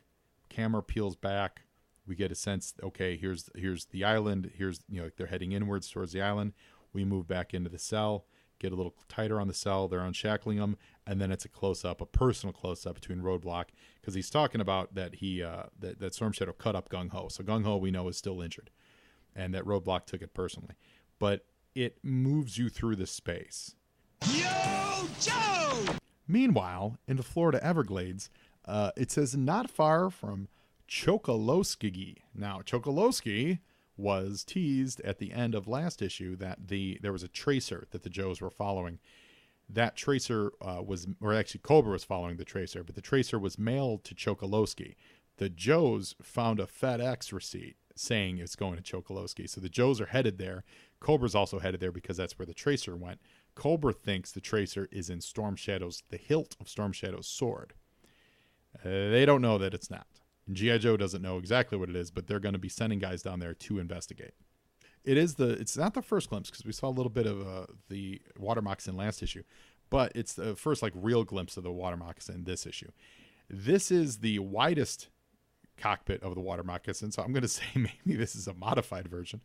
Speaker 1: camera peels back. We get a sense, okay, here's the island. Here's, like they're heading inwards towards the island. We move back into the cell, get a little tighter on the cell. They're unshackling him, and then it's a close-up, a personal close-up between Roadblock, because he's talking about that that Storm Shadow cut up Gung Ho. So Gung Ho, we know, is still injured, and that Roadblock took it personally. But it moves you through the space.
Speaker 3: Yo, Joe!
Speaker 1: Meanwhile, in the Florida Everglades, it says not far from Chokoloskee. Now, Chokoloskee was teased at the end of last issue that there was a tracer that the Joes were following. That tracer Cobra was following the tracer, but the tracer was mailed to Chokoloskee. The Joes found a FedEx receipt saying it's going to Chokoloskee. So the Joes are headed there. Cobra's also headed there because that's where the tracer went. Cobra thinks the tracer is in the hilt of Storm Shadow's sword. They don't know that it's not. G.I. Joe doesn't know exactly what it is, but they're going to be sending guys down there to investigate. It's not the first glimpse, because we saw a little bit of the Water Moccasin last issue, but it's the first real glimpse of the Water Moccasin this issue. This is the widest cockpit of the Water Moccasin, so I'm going to say maybe this is a modified version.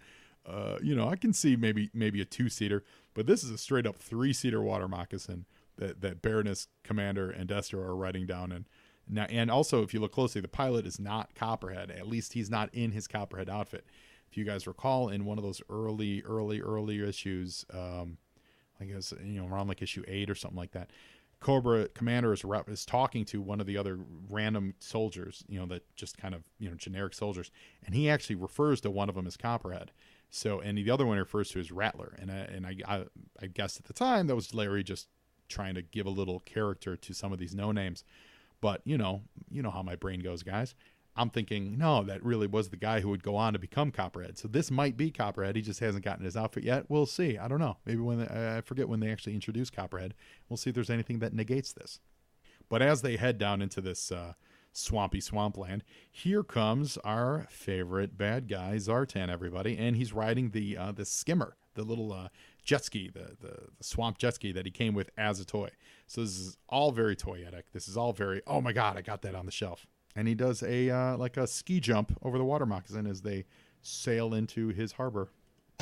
Speaker 1: I can see maybe a 2-seater, but this is a straight up 3-seater Water Moccasin that Baroness, Commander, and Destro are riding down in. Now, and also, if you look closely, the pilot is not Copperhead. At least he's not in his Copperhead outfit. If you guys recall, in one of those early issues, I guess around issue 8 or something like that, Cobra Commander is talking to one of the other random soldiers, that just kind of generic soldiers, and he actually refers to one of them as Copperhead. So, and the other one refers to as Rattler, and I guessed at the time that was Larry just trying to give a little character to some of these no names. But you know how my brain goes, guys. I'm thinking, no, that really was the guy who would go on to become Copperhead. So this might be Copperhead. He just hasn't gotten his outfit yet. We'll see. I don't know. Maybe I forget when they actually introduce Copperhead. We'll see if there's anything that negates this. But as they head down into this swampy swampland, here comes our favorite bad guy, Zartan, everybody. And he's riding the skimmer, the little jet ski, the swamp jet ski that he came with as a toy. So this is all very toyetic. This is all very, oh my God, I got that on the shelf. And he does a ski jump over the Water Moccasin as they sail into his harbor.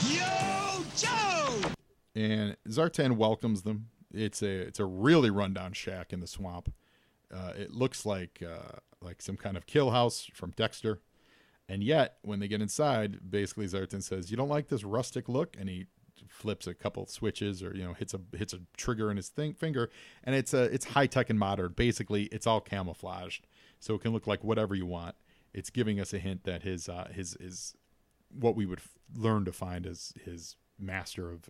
Speaker 3: Yo, Joe!
Speaker 1: And Zartan welcomes them. It's a really rundown shack in the swamp. It looks like some kind of kill house from Dexter. And yet, when they get inside, basically Zartan says, "You don't like this rustic look?" And he flips a couple switches, or hits a trigger in his finger, and it's high tech and modern. Basically, it's all camouflaged, so it can look like whatever you want. It's giving us a hint that his what we would learn to find as his master of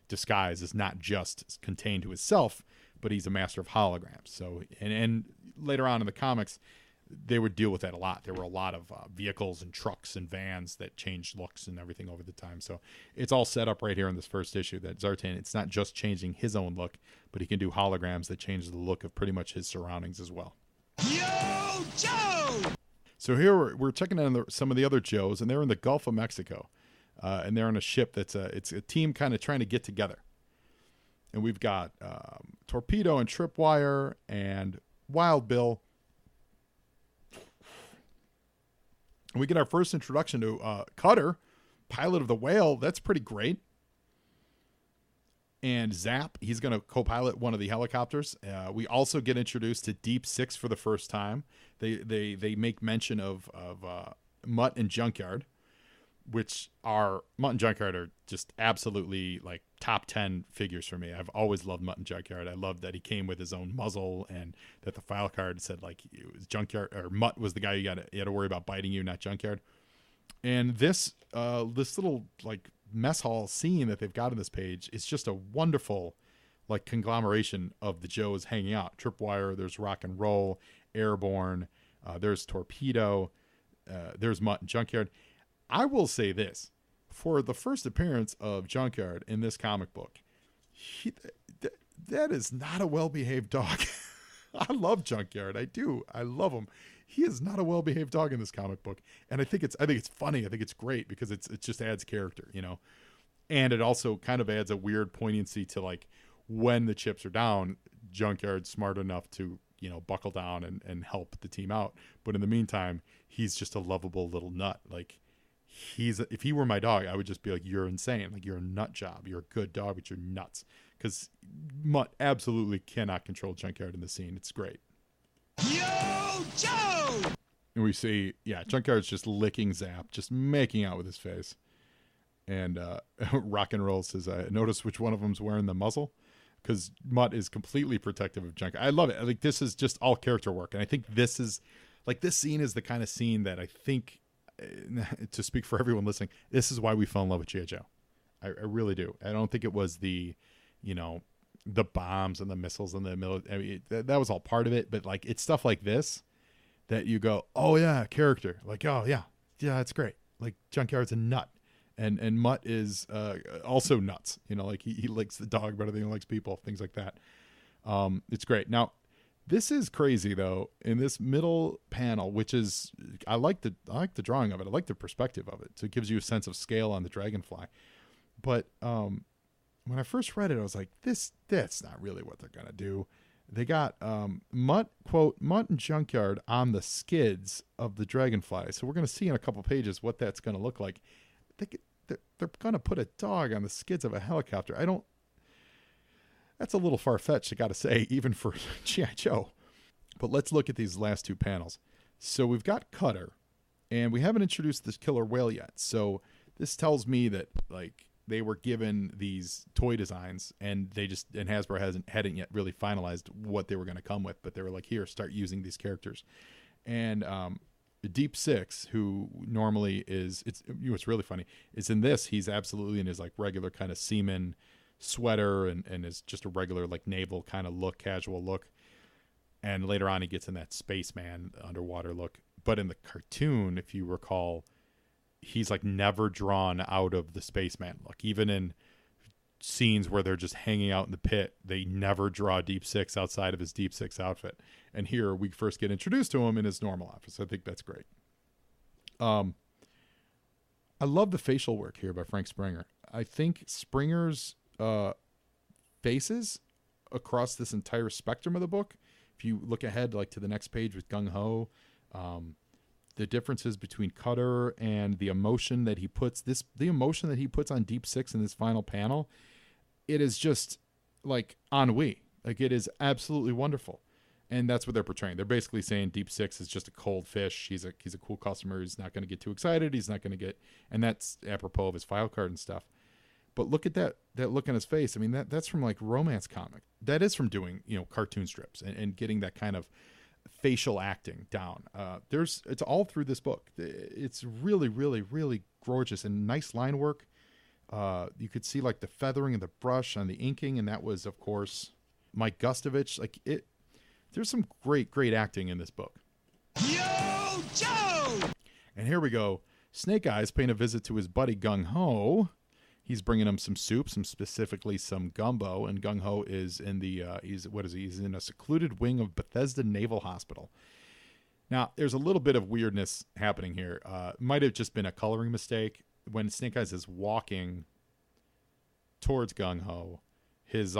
Speaker 1: disguise is not just contained to himself, but he's a master of holograms. So and later on in the comics, they would deal with that a lot. There were a lot of vehicles and trucks and vans that changed looks and everything over the time. So it's all set up right here in this first issue that Zartan, it's not just changing his own look, but he can do holograms that change the look of pretty much his surroundings as well.
Speaker 3: Yo, Joe!
Speaker 1: So here we're checking on some of the other Joes, and they're in the Gulf of Mexico. And they're on a ship it's a team kind of trying to get together. And we've got Torpedo and Tripwire and Wild Bill. And we get our first introduction to Cutter, pilot of the Whale. That's pretty great. And Zap, he's going to co-pilot one of the helicopters. We also get introduced to Deep Six for the first time. They make mention of Mutt and Junkyard, which are Mutt and Junkyard are just absolutely like top 10 figures for me. I've always loved Mutt and Junkyard. I love that he came with his own muzzle, and that the file card said like it was Junkyard, or Mutt was the guy you had to worry about biting you, not Junkyard. And this little like mess hall scene that they've got on this page is just a wonderful like conglomeration of the Joes hanging out. Tripwire, there's Rock and Roll, Airborne, there's Torpedo, there's Mutt and Junkyard. I will say this, for the first appearance of Junkyard in this comic book, that is not a well-behaved dog. I love Junkyard. I do. I love him. He is not a well-behaved dog in this comic book, and I think it's funny. I think it's great because it just adds character, and it also kind of adds a weird poignancy to like when the chips are down, Junkyard's smart enough to buckle down and help the team out, but in the meantime, he's just a lovable little nut. Like if he were my dog, I would just be like, you're insane. Like, you're a nut job. You're a good dog, but you're nuts. Because Mutt absolutely cannot control Junkyard in the scene. It's great.
Speaker 3: Yo, Joe!
Speaker 1: And we see, Junkyard's just licking Zap, just making out with his face. And Rock and Roll says, notice which one of them's wearing the muzzle. Because Mutt is completely protective of Junkyard. I love it. Like, this is just all character work. And I think this scene is the kind of scene that I think, to speak for everyone listening, this is why we fell in love with G.I. Joe. I really do. I don't think it was the bombs and the missiles and the military. I mean, that was all part of it. But, like, it's stuff like this that you go, oh, yeah, character. Like, oh, yeah, it's great. Like, Junkyard's a nut. And Mutt is also nuts. Like, he likes the dog better than he likes people, things like that. It's great. Now, this is crazy, though, in this middle panel, which is, I like the drawing of it. I like the perspective of it. So it gives you a sense of scale on the dragonfly. But when I first read it, I was like, that's not really what they're going to do. They got Mutt and Junkyard on the skids of the dragonfly. So we're going to see in a couple pages what that's going to look like. They're going to put a dog on the skids of a helicopter. That's a little far-fetched, I got to say, even for G.I. Joe. But let's look at these last two panels. So we've got Cutter, and we haven't introduced this killer whale yet. So this tells me that, like, they were given these toy designs, and Hasbro hadn't yet really finalized what they were going to come with. But they were like, here, start using these characters. And Deep Six, who normally it's really funny, is in this, he's absolutely in his, like, regular kind of seaman sweater and is just a regular, like, naval kind of look, casual look. And later on he gets in that spaceman underwater look. But in the cartoon, if you recall, he's, like, never drawn out of the spaceman look. Even in scenes where they're just hanging out in the pit, they never draw Deep Six outside of his Deep Six outfit. And here we first get introduced to him in his normal outfit. So I think that's great. I love the facial work here by Frank Springer. I think Springer's faces across this entire spectrum of the book, if you look ahead, like, to the next page with Gung Ho, the differences between Cutter and the emotion that he puts on Deep Six in this final panel, it is just like ennui. Like, it is absolutely wonderful. And that's what they're portraying. They're basically saying Deep Six is just a cold fish. He's a cool customer. He's not going to get too excited. He's not going to get, and that's apropos of his file card and stuff. But look at that look on his face. I mean, that's from, like, romance comic. That is from doing, cartoon strips and getting that kind of facial acting down. It's all through this book. It's really, really, really gorgeous and nice line work. You could see, like, the feathering of the brush on the inking, and that was, of course, Mike Gustovich. Like, there's some great, great acting in this book.
Speaker 3: Yo, Joe!
Speaker 1: And here we go. Snake Eyes paying a visit to his buddy Gung Ho. He's bringing him some soup, specifically some gumbo, and Gung Ho is in he's in a secluded wing of Bethesda Naval Hospital. Now, there's a little bit of weirdness happening here. Might have just been a coloring mistake. When Snake Eyes is walking towards Gung Ho, his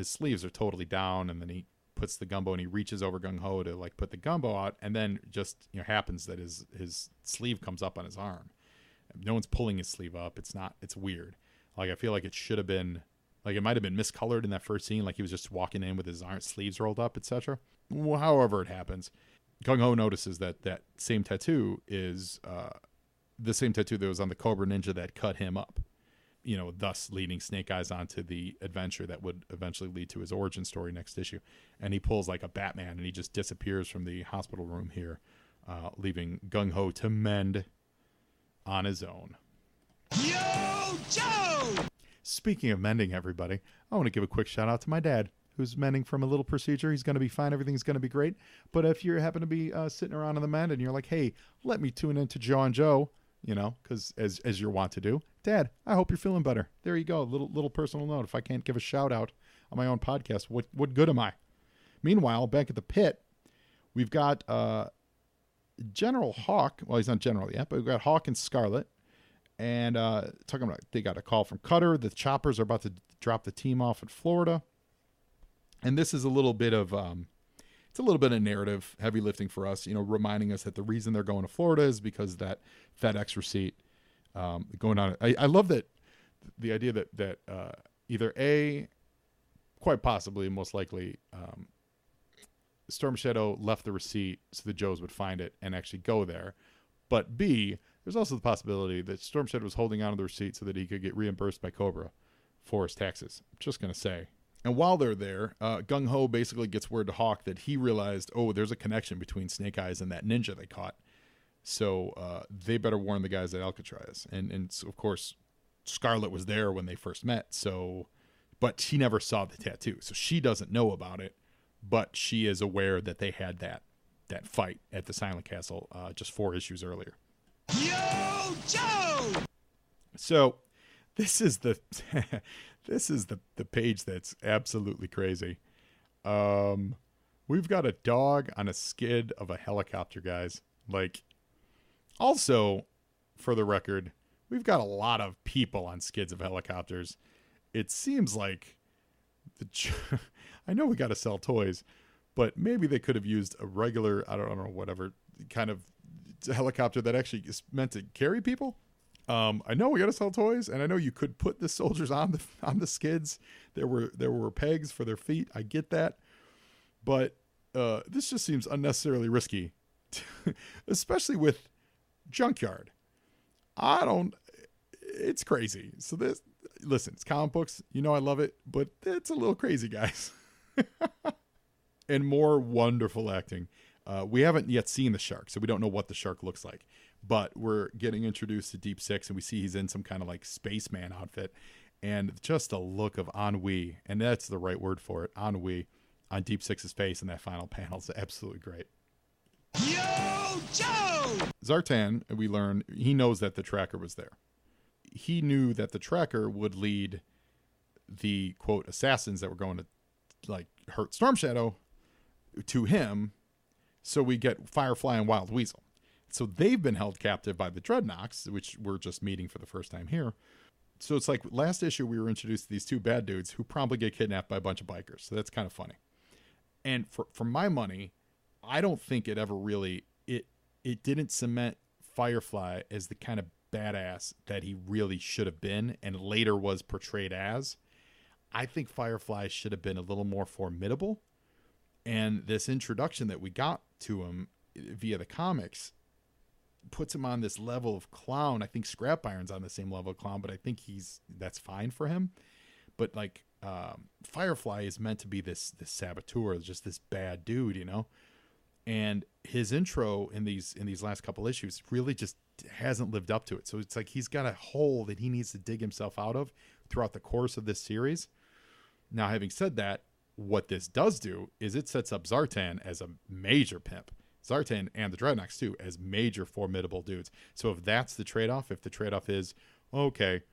Speaker 1: sleeves are totally down, and then he puts the gumbo and he reaches over Gung Ho to, like, put the gumbo out, and then just happens that his sleeve comes up on his arm. No one's pulling his sleeve up. It's weird. Like, I feel like it should have been, like, it might have been miscolored in that first scene, like he was just walking in with his sleeves rolled up, etc. However it happens, Gung Ho notices that same tattoo is the same tattoo that was on the Cobra Ninja that cut him up, thus leading Snake Eyes onto the adventure that would eventually lead to his origin story next issue. And he pulls like a Batman, and he just disappears from the hospital room here, leaving Gung Ho to mend on his own.
Speaker 3: Yo, Joe!
Speaker 1: Speaking of mending, everybody, I want to give a quick shout out to my dad, who's mending from a little procedure. He's going to be fine. Everything's going to be great. But if you happen to be sitting around on the mend and you're like, hey, let me tune into Joe and Joe, because as you're wont to do, Dad, I hope you're feeling better. There you go. Little personal note. If I can't give a shout out on my own podcast, what good am I? Meanwhile, back at the pit, we've got General Hawk. Well, he's not General yet, but we've got Hawk and Scarlet. And talking about, they got a call from Cutter. The choppers are about to drop the team off at Florida. And this is a little bit of narrative heavy lifting for us, reminding us that the reason they're going to Florida is because that FedEx receipt going on. I love that the idea that either A, quite possibly, most likely, Storm Shadow left the receipt so the Joes would find it and actually go there. But B, there's also the possibility that Storm Shadow was holding on to the receipt so that he could get reimbursed by Cobra for his taxes. I'm just going to say. And while they're there, Gung Ho basically gets word to Hawk that he realized, oh, there's a connection between Snake Eyes and that ninja they caught. So they better warn the guys at Alcatraz. And so, of course, Scarlet was there when they first met. But she never saw the tattoo. So she doesn't know about it. But she is aware that they had that fight at the Silent Castle just 4 issues earlier.
Speaker 3: Yo, Joe!
Speaker 1: So this is the the page that's absolutely crazy. We've got a dog on a skid of a helicopter, guys. Like, also, for the record, we've got a lot of people on skids of helicopters. It seems like I know we got to sell toys, but maybe they could have used a regular, I don't know, whatever kind of helicopter that actually is meant to carry people. I know we got to sell toys, and I know you could put the soldiers on the skids. There were pegs for their feet. I get that, but this just seems unnecessarily risky, especially with Junkyard. It's crazy. So listen, it's comic books. You know I love it, but it's a little crazy, guys. And more wonderful acting. We haven't yet seen the shark, so we don't know what the shark looks like. But we're getting introduced to Deep Six, and we see he's in some kind of like spaceman outfit. And just a look of ennui, and that's the right word for it, ennui, on Deep Six's face in that final panel is absolutely great.
Speaker 3: Yo, Joe!
Speaker 1: Zartan, we learn, he knows that the tracker was there. He knew that the tracker would lead the, quote, assassins that were going to, like, hurt Storm Shadow to him, so we get Firefly and Wild Weasel. So they've been held captive by the Dreadnoks, which we're just meeting for the first time here. So it's like last issue we were introduced to these 2 bad dudes who probably get kidnapped by a bunch of bikers. So that's kind of funny. And for my money, I don't think it ever really, it didn't cement Firefly as the kind of badass that he really should have been and later was portrayed as. I think Firefly should have been a little more formidable. And this introduction that we got to him via the comics puts him on this level of clown. I think Scrap Iron's on the same level of clown, but I think that's fine for him. But like Firefly is meant to be this saboteur, just this bad dude, you know. And his intro in these last couple issues really just hasn't lived up to it. So it's like he's got a hole that he needs to dig himself out of throughout the course of this series. Now, having said that, what this does do is it sets up Zartan as a major pimp. Zartan and the Dreadnoks too as major formidable dudes. So if that's the trade-off, if the trade-off is, okay,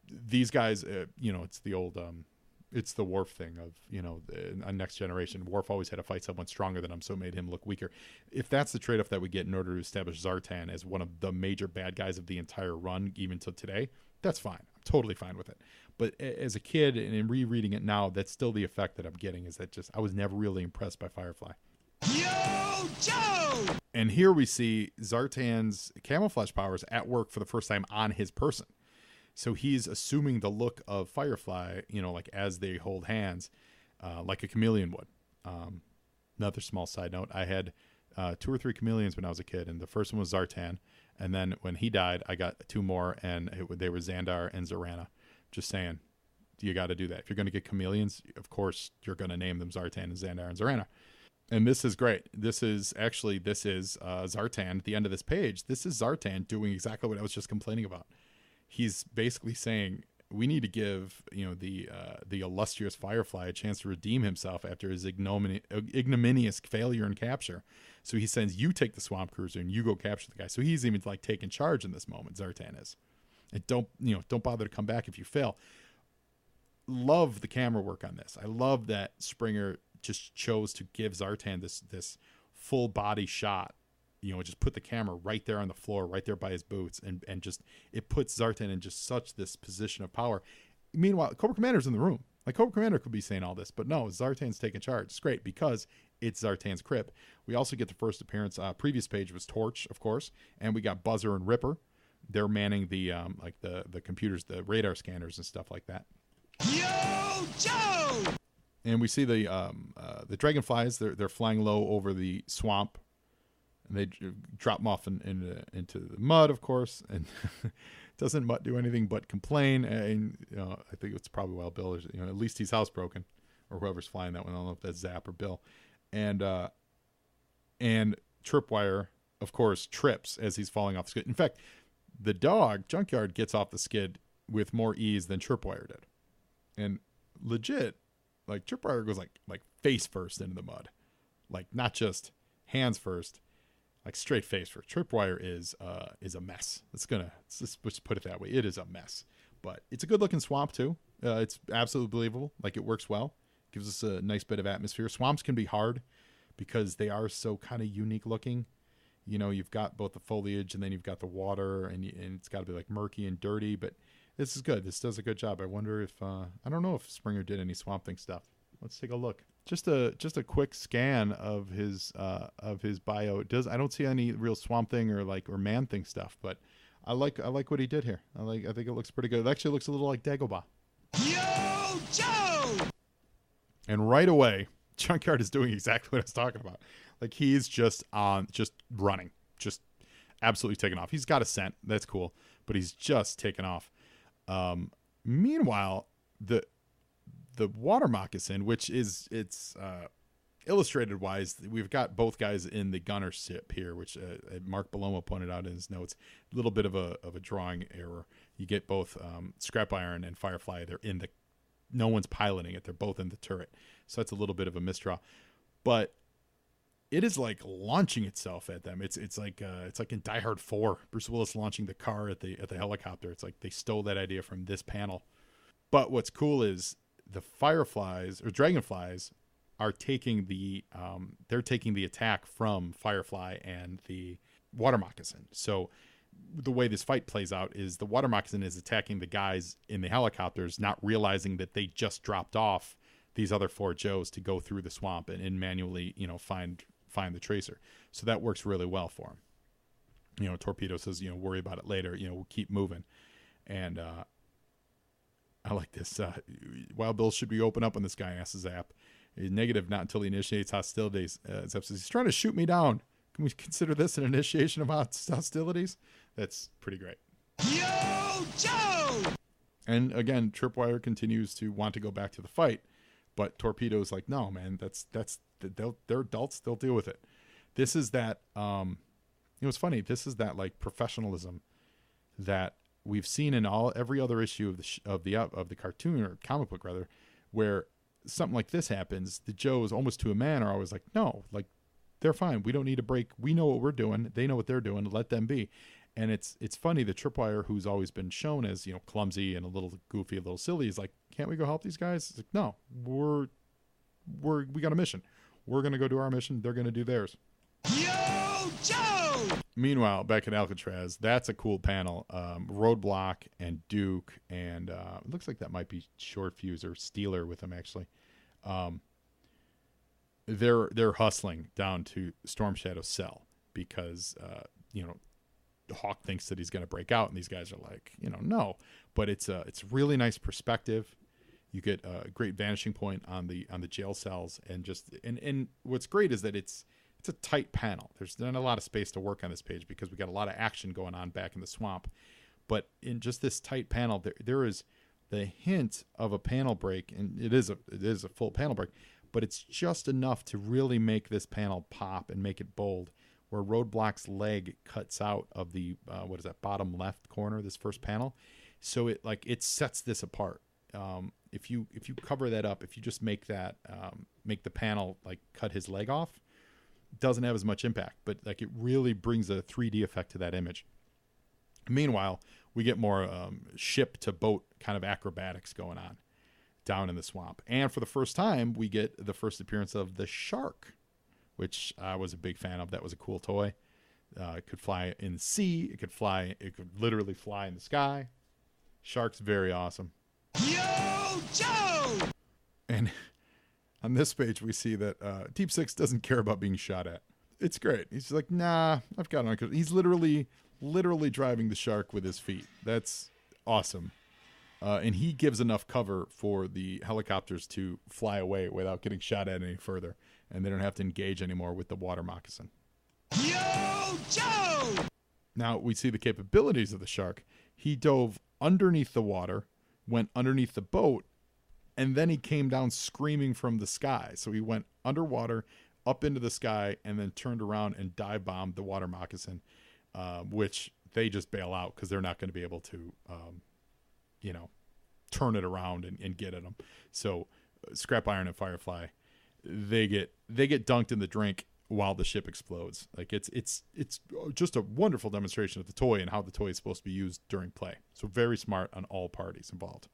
Speaker 1: these guys, it's the old, it's the Worf thing of, a Next Generation. Worf always had to fight someone stronger than him, so it made him look weaker. If that's the trade-off that we get in order to establish Zartan as one of the major bad guys of the entire run, even till today, that's fine. I'm totally fine with it. But as a kid and in rereading it now, that's still the effect that I'm getting, is that just I was never really impressed by Firefly.
Speaker 3: Yo, Joe!
Speaker 1: And here we see Zartan's camouflage powers at work for the first time on his person. So he's assuming the look of Firefly, like as they hold hands, like a chameleon would. Another small side note, I had 2 or 3 chameleons when I was a kid, and the first one was Zartan. And then when he died, I got 2 more, and they were Xandar and Zorana. Just saying, you got to do that. If you're going to get chameleons, of course, you're going to name them Zartan and Xandar and Zorana. And this is great. This is Zartan at the end of this page. This is Zartan doing exactly what I was just complaining about. He's basically saying we need to give the illustrious Firefly a chance to redeem himself after his ignominious failure and capture. So he sends you take the swamp cruiser and you go capture the guy. So he's even like taking charge in this moment. Zartan is. And don't bother to come back if you fail. Love the camera work on this. I love that Springer just chose to give Zartan this full body shot. Just put the camera right there on the floor, right there by his boots, and just it puts Zartan in just such this position of power. Meanwhile, Cobra Commander's in the room. Like Cobra Commander could be saying all this, but no, Zartan's taking charge. It's great because it's Zartan's crib. We also get the first appearance. Previous page was Torch, of course, and we got Buzzer and Ripper. they're manning the like the computers, the radar scanners and stuff like that.
Speaker 3: Yo, Joe!
Speaker 1: And we see the dragonflies. They're flying low over the swamp, and they drop them off into the mud, of course. And doesn't Mutt do anything but complain? And I think it's probably Wild Bill. At least he's housebroken, or whoever's flying that one. I don't know if that's Zap or Bill. And Tripwire, of course, trips as he's falling off the skid. In fact, the dog Junkyard gets off the skid with more ease than Tripwire did, and legit. Like Tripwire goes like face first into the mud, like not just hands first, like straight face first. Tripwire is a mess. Let's just put it that way. It is a mess, but it's a good looking swamp too. It's absolutely believable. Like it works well. Gives us a nice bit of atmosphere. Swamps can be hard because they are so kind of unique looking. You've got both the foliage and then you've got the water, and it's got to be like murky and dirty, but this is good. This does a good job. I wonder if I don't know if Springer did any Swamp Thing stuff. Let's take a look. Just a quick scan of his bio. I don't see any real Swamp Thing or Man Thing stuff, but I like what he did here. I think it looks pretty good. It actually looks a little like Dagobah.
Speaker 3: Yo, Joe!
Speaker 1: And right away, Junkyard is doing exactly what I was talking about. Like he's just running, just absolutely taking off. He's got a scent. That's cool, but he's just taken off. Meanwhile, the Water Moccasin, which it's illustrated wise, we've got both guys in the gunner ship here, which Mark Bellomo pointed out in his notes. A little bit of a drawing error. You get both Scrap Iron and Firefly. No one's piloting it. They're both in the turret, so that's a little bit of a misdraw. But it is like launching itself at them. It's like in Die Hard 4, Bruce Willis launching the car at the helicopter. It's like they stole that idea from this panel. But what's cool is the Fireflies or Dragonflies are taking the attack from Firefly and the Water Moccasin. So the way this fight plays out is the Water Moccasin is attacking the guys in the helicopters, not realizing that they just dropped off these other 4 Joes to go through the swamp and manually, find the tracer. So that works really well for him. Torpedo says, worry about it later. We'll keep moving. And I like this. Wild Bill, should we open up on this guy? Asks Zap. Negative, not until he initiates hostilities. Zap says, he's trying to shoot me down. Can we consider this an initiation of hostilities? That's pretty great.
Speaker 3: Yo, Joe!
Speaker 1: And again, Tripwire continues to want to go back to the fight, but Torpedo's like, no, man, they're adults. They'll deal with it. This is that, it's funny. This is that like professionalism that we've seen in every other issue of the cartoon or comic book rather, where something like this happens. The Joes almost to a man are always like, no, like they're fine. We don't need a break. We know what we're doing. They know what they're doing. Let them be. And it's funny that Tripwire, who's always been shown as, clumsy and a little goofy, a little silly, is like, can't we go help these guys? It's like, no, we got a mission. We're going to go do our mission. They're going to do theirs.
Speaker 3: Yo, Joe!
Speaker 1: Meanwhile, back at Alcatraz, that's a cool panel. Roadblock and Duke, and it looks like that might be Short Fuse or Steeler with them, actually. They're hustling down to Storm Shadow's cell because, Hawk thinks that he's going to break out, and these guys are like, no. But it's really nice perspective. You get a great vanishing point on the jail cells, and and what's great is that it's a tight panel. There's not a lot of space to work on this page because we got a lot of action going on back in the swamp. But in just this tight panel, there is the hint of a panel break, and it is a full panel break, but it's just enough to really make this panel pop and make it bold. Where Roadblock's leg cuts out of the bottom left corner, this first panel, so it sets this apart. If you cover that up, if you just make that make the panel like cut his leg off, it doesn't have as much impact, but like it really brings a 3D effect to that image. Meanwhile, we get more ship to boat kind of acrobatics going on down in the swamp, and for the first time, we get the first appearance of the SHARC, which I was a big fan of. That was a cool toy. It could fly in the sea. It could literally fly in the sky. SHARC's very awesome.
Speaker 3: Yo, Joe!
Speaker 1: And on this page, we see that Deep Six doesn't care about being shot at. It's great. He's like, nah, I've got it. He's literally literally driving the shark with his feet. That's awesome. And he gives enough cover for the helicopters to fly away without getting shot at any further. And they don't have to engage anymore with the Water Moccasin.
Speaker 3: Yo, Joe!
Speaker 1: Now we see the capabilities of the shark. He dove underneath the water, went underneath the boat, and then he came down screaming from the sky. So he went underwater, up into the sky, and then turned around and dive bombed the Water Moccasin, which they just bail out because they're not going to be able to, turn it around and get at them. So Scrap Iron and Firefly, they get dunked in the drink while the ship explodes. Like it's just a wonderful demonstration of the toy and how the toy is supposed to be used during play. So very smart on all parties involved.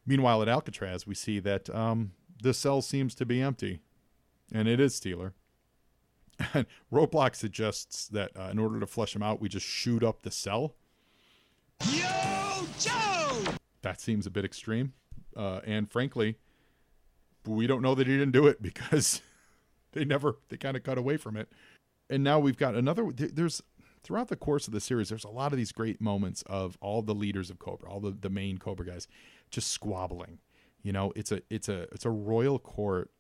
Speaker 1: Meanwhile, at Alcatraz, we see that the cell seems to be empty, and it is Steeler. And Roadblock suggests that in order to flush him out, we just shoot up the cell.
Speaker 3: Yo, Joe!
Speaker 1: That seems a bit extreme. And frankly, we don't know that he didn't do it because they kind of cut away from it. And now we've got there's throughout the course of the series, there's a lot of these great moments of all the leaders of Cobra, all the main Cobra guys, just squabbling. It's a royal court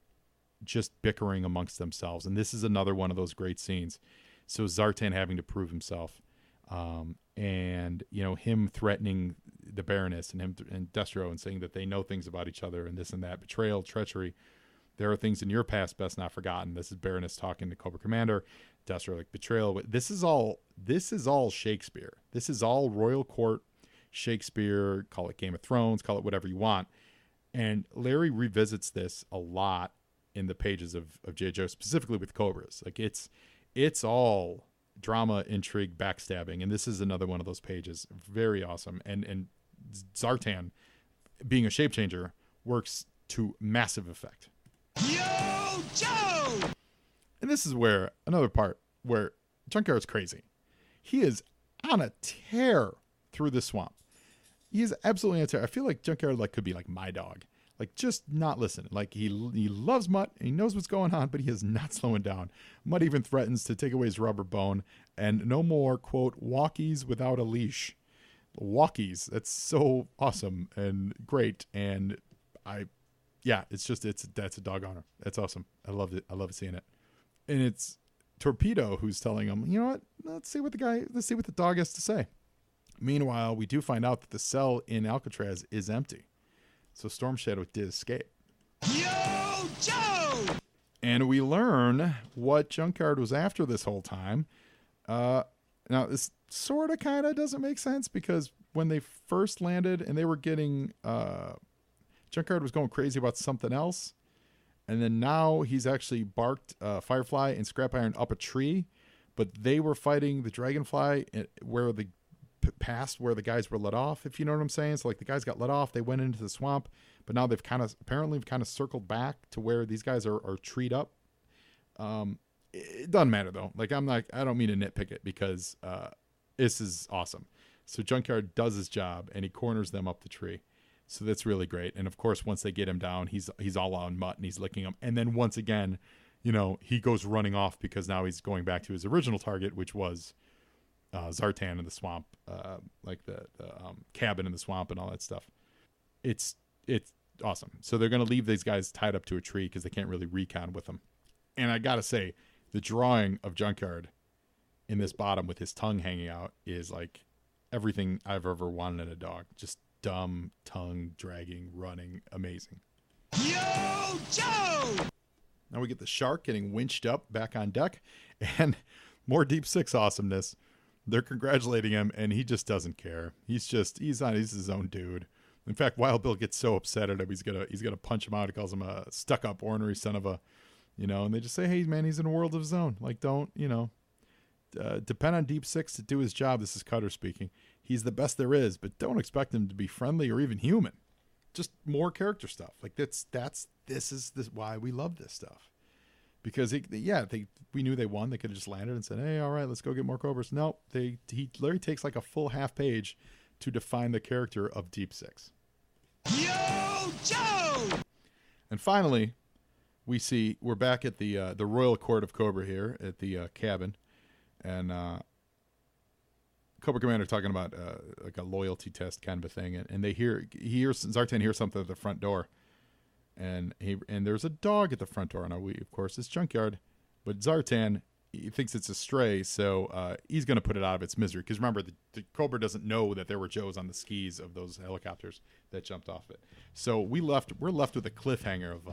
Speaker 1: just bickering amongst themselves. And this is another one of those great scenes. So Zartan having to prove himself, and him threatening the Baroness and him and Destro and saying that they know things about each other and this and that, betrayal, treachery. There are things in your past best not forgotten. This is Baroness talking to Cobra Commander. Destro, like, betrayal. This is all Shakespeare. This is all royal court Shakespeare. Call it Game of Thrones. Call it whatever you want. And Larry revisits this a lot in the pages of J. Joe, specifically with Cobras. Like it's all drama, intrigue, backstabbing, and this is another one of those pages. Very awesome. And Zartan, being a shape changer, works to massive effect.
Speaker 3: Yo, Joe!
Speaker 1: And this is where another part where Junkyard's crazy. He is on a tear through the swamp. He is absolutely on a tear. I feel like Junkyard could be like my dog. Like, just not listening. Like, he loves Mutt, and he knows what's going on, but he is not slowing down. Mutt even threatens to take away his rubber bone, and no more, quote, walkies without a leash. Walkies. That's so awesome and great. And that's a dog honor. That's awesome. I loved it. I love seeing it. And it's Torpedo who's telling him, you know what? Let's see what the dog has to say. Meanwhile, we do find out that the cell in Alcatraz is empty. So Storm Shadow did escape.
Speaker 3: Yo, Joe!
Speaker 1: And we learn what Junkyard was after this whole time. Now, this sort of kind of doesn't make sense because when they first landed and they were getting... Junkyard was going crazy about something else. And then now he's actually barked Firefly and Scrap Iron up a tree. But they were fighting the Dragonfly where the... past where the guys were let off, if you know what I'm saying. So like the guys got let off, they went into the swamp, but now they've apparently circled back to where these guys are treed up. It doesn't matter though. Like I don't mean to nitpick it because this is awesome. So Junkyard does his job and he corners them up the tree. So that's really great. And of course, once they get him down, he's all on Mutt and he's licking him. And then once again, he goes running off because now he's going back to his original target, which was Zartan in the swamp, like the cabin in the swamp and all that stuff. It's awesome. So they're going to leave these guys tied up to a tree because they can't really recon with them. And I got to say, the drawing of Junkyard in this bottom with his tongue hanging out is like everything I've ever wanted in a dog. Just dumb, tongue dragging, running, amazing.
Speaker 3: Yo, Joe!
Speaker 1: Now we get the shark getting winched up back on deck and more Deep Six awesomeness. They're congratulating him, and he just doesn't care. He's his own dude. In fact, Wild Bill gets so upset at him, he's gonna punch him out. He calls him a stuck-up, ornery son of a, and they just say, hey, man, he's in a world of his own. Like, don't, depend on Deep Six to do his job. This is Cutter speaking. He's the best there is, but don't expect him to be friendly or even human. Just more character stuff. Like, this is why we love this stuff. Because we knew they won. They could have just landed and said, hey, all right, let's go get more Cobras. No, Larry takes like a full half page to define the character of Deep Six.
Speaker 3: Yo, Joe!
Speaker 1: And finally, we're back at the Royal Court of Cobra here at the cabin. And Cobra Commander talking about like a loyalty test kind of a thing, and Zartan hears something at the front door, and there's a dog at the front door, and of course it's Junkyard, but Zartan, he thinks it's a stray, so he's going to put it out of its misery. Because remember, the Cobra doesn't know that there were Joes on the skis of those helicopters that jumped off it. So we're left with a cliffhanger of,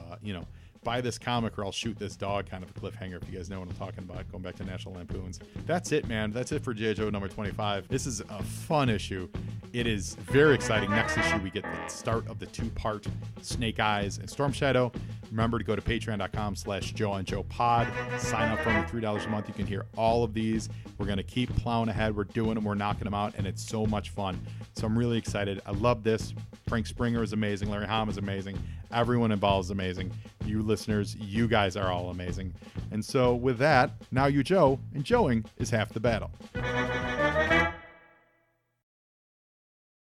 Speaker 1: buy this comic or I'll shoot this dog kind of a cliffhanger, if you guys know what I'm talking about, going back to National Lampoons. That's it, man. That's it for G.I. Joe number 25. This is a fun issue. It is very exciting. Next issue, we get the start of the 2-part Snake Eyes and Storm Shadow. Remember to go to patreon.com/JoeandJoePod. Sign up for only $3 a month. You can hear all of these. We're going to keep plowing ahead. We're doing them. We're knocking them out, and it's so much fun. So I'm really excited. I love this. Frank Springer is amazing. Larry Hama is amazing. Everyone involved is amazing. You listeners, you guys are all amazing. And so with that, now you Joe, and Joeing is half the battle.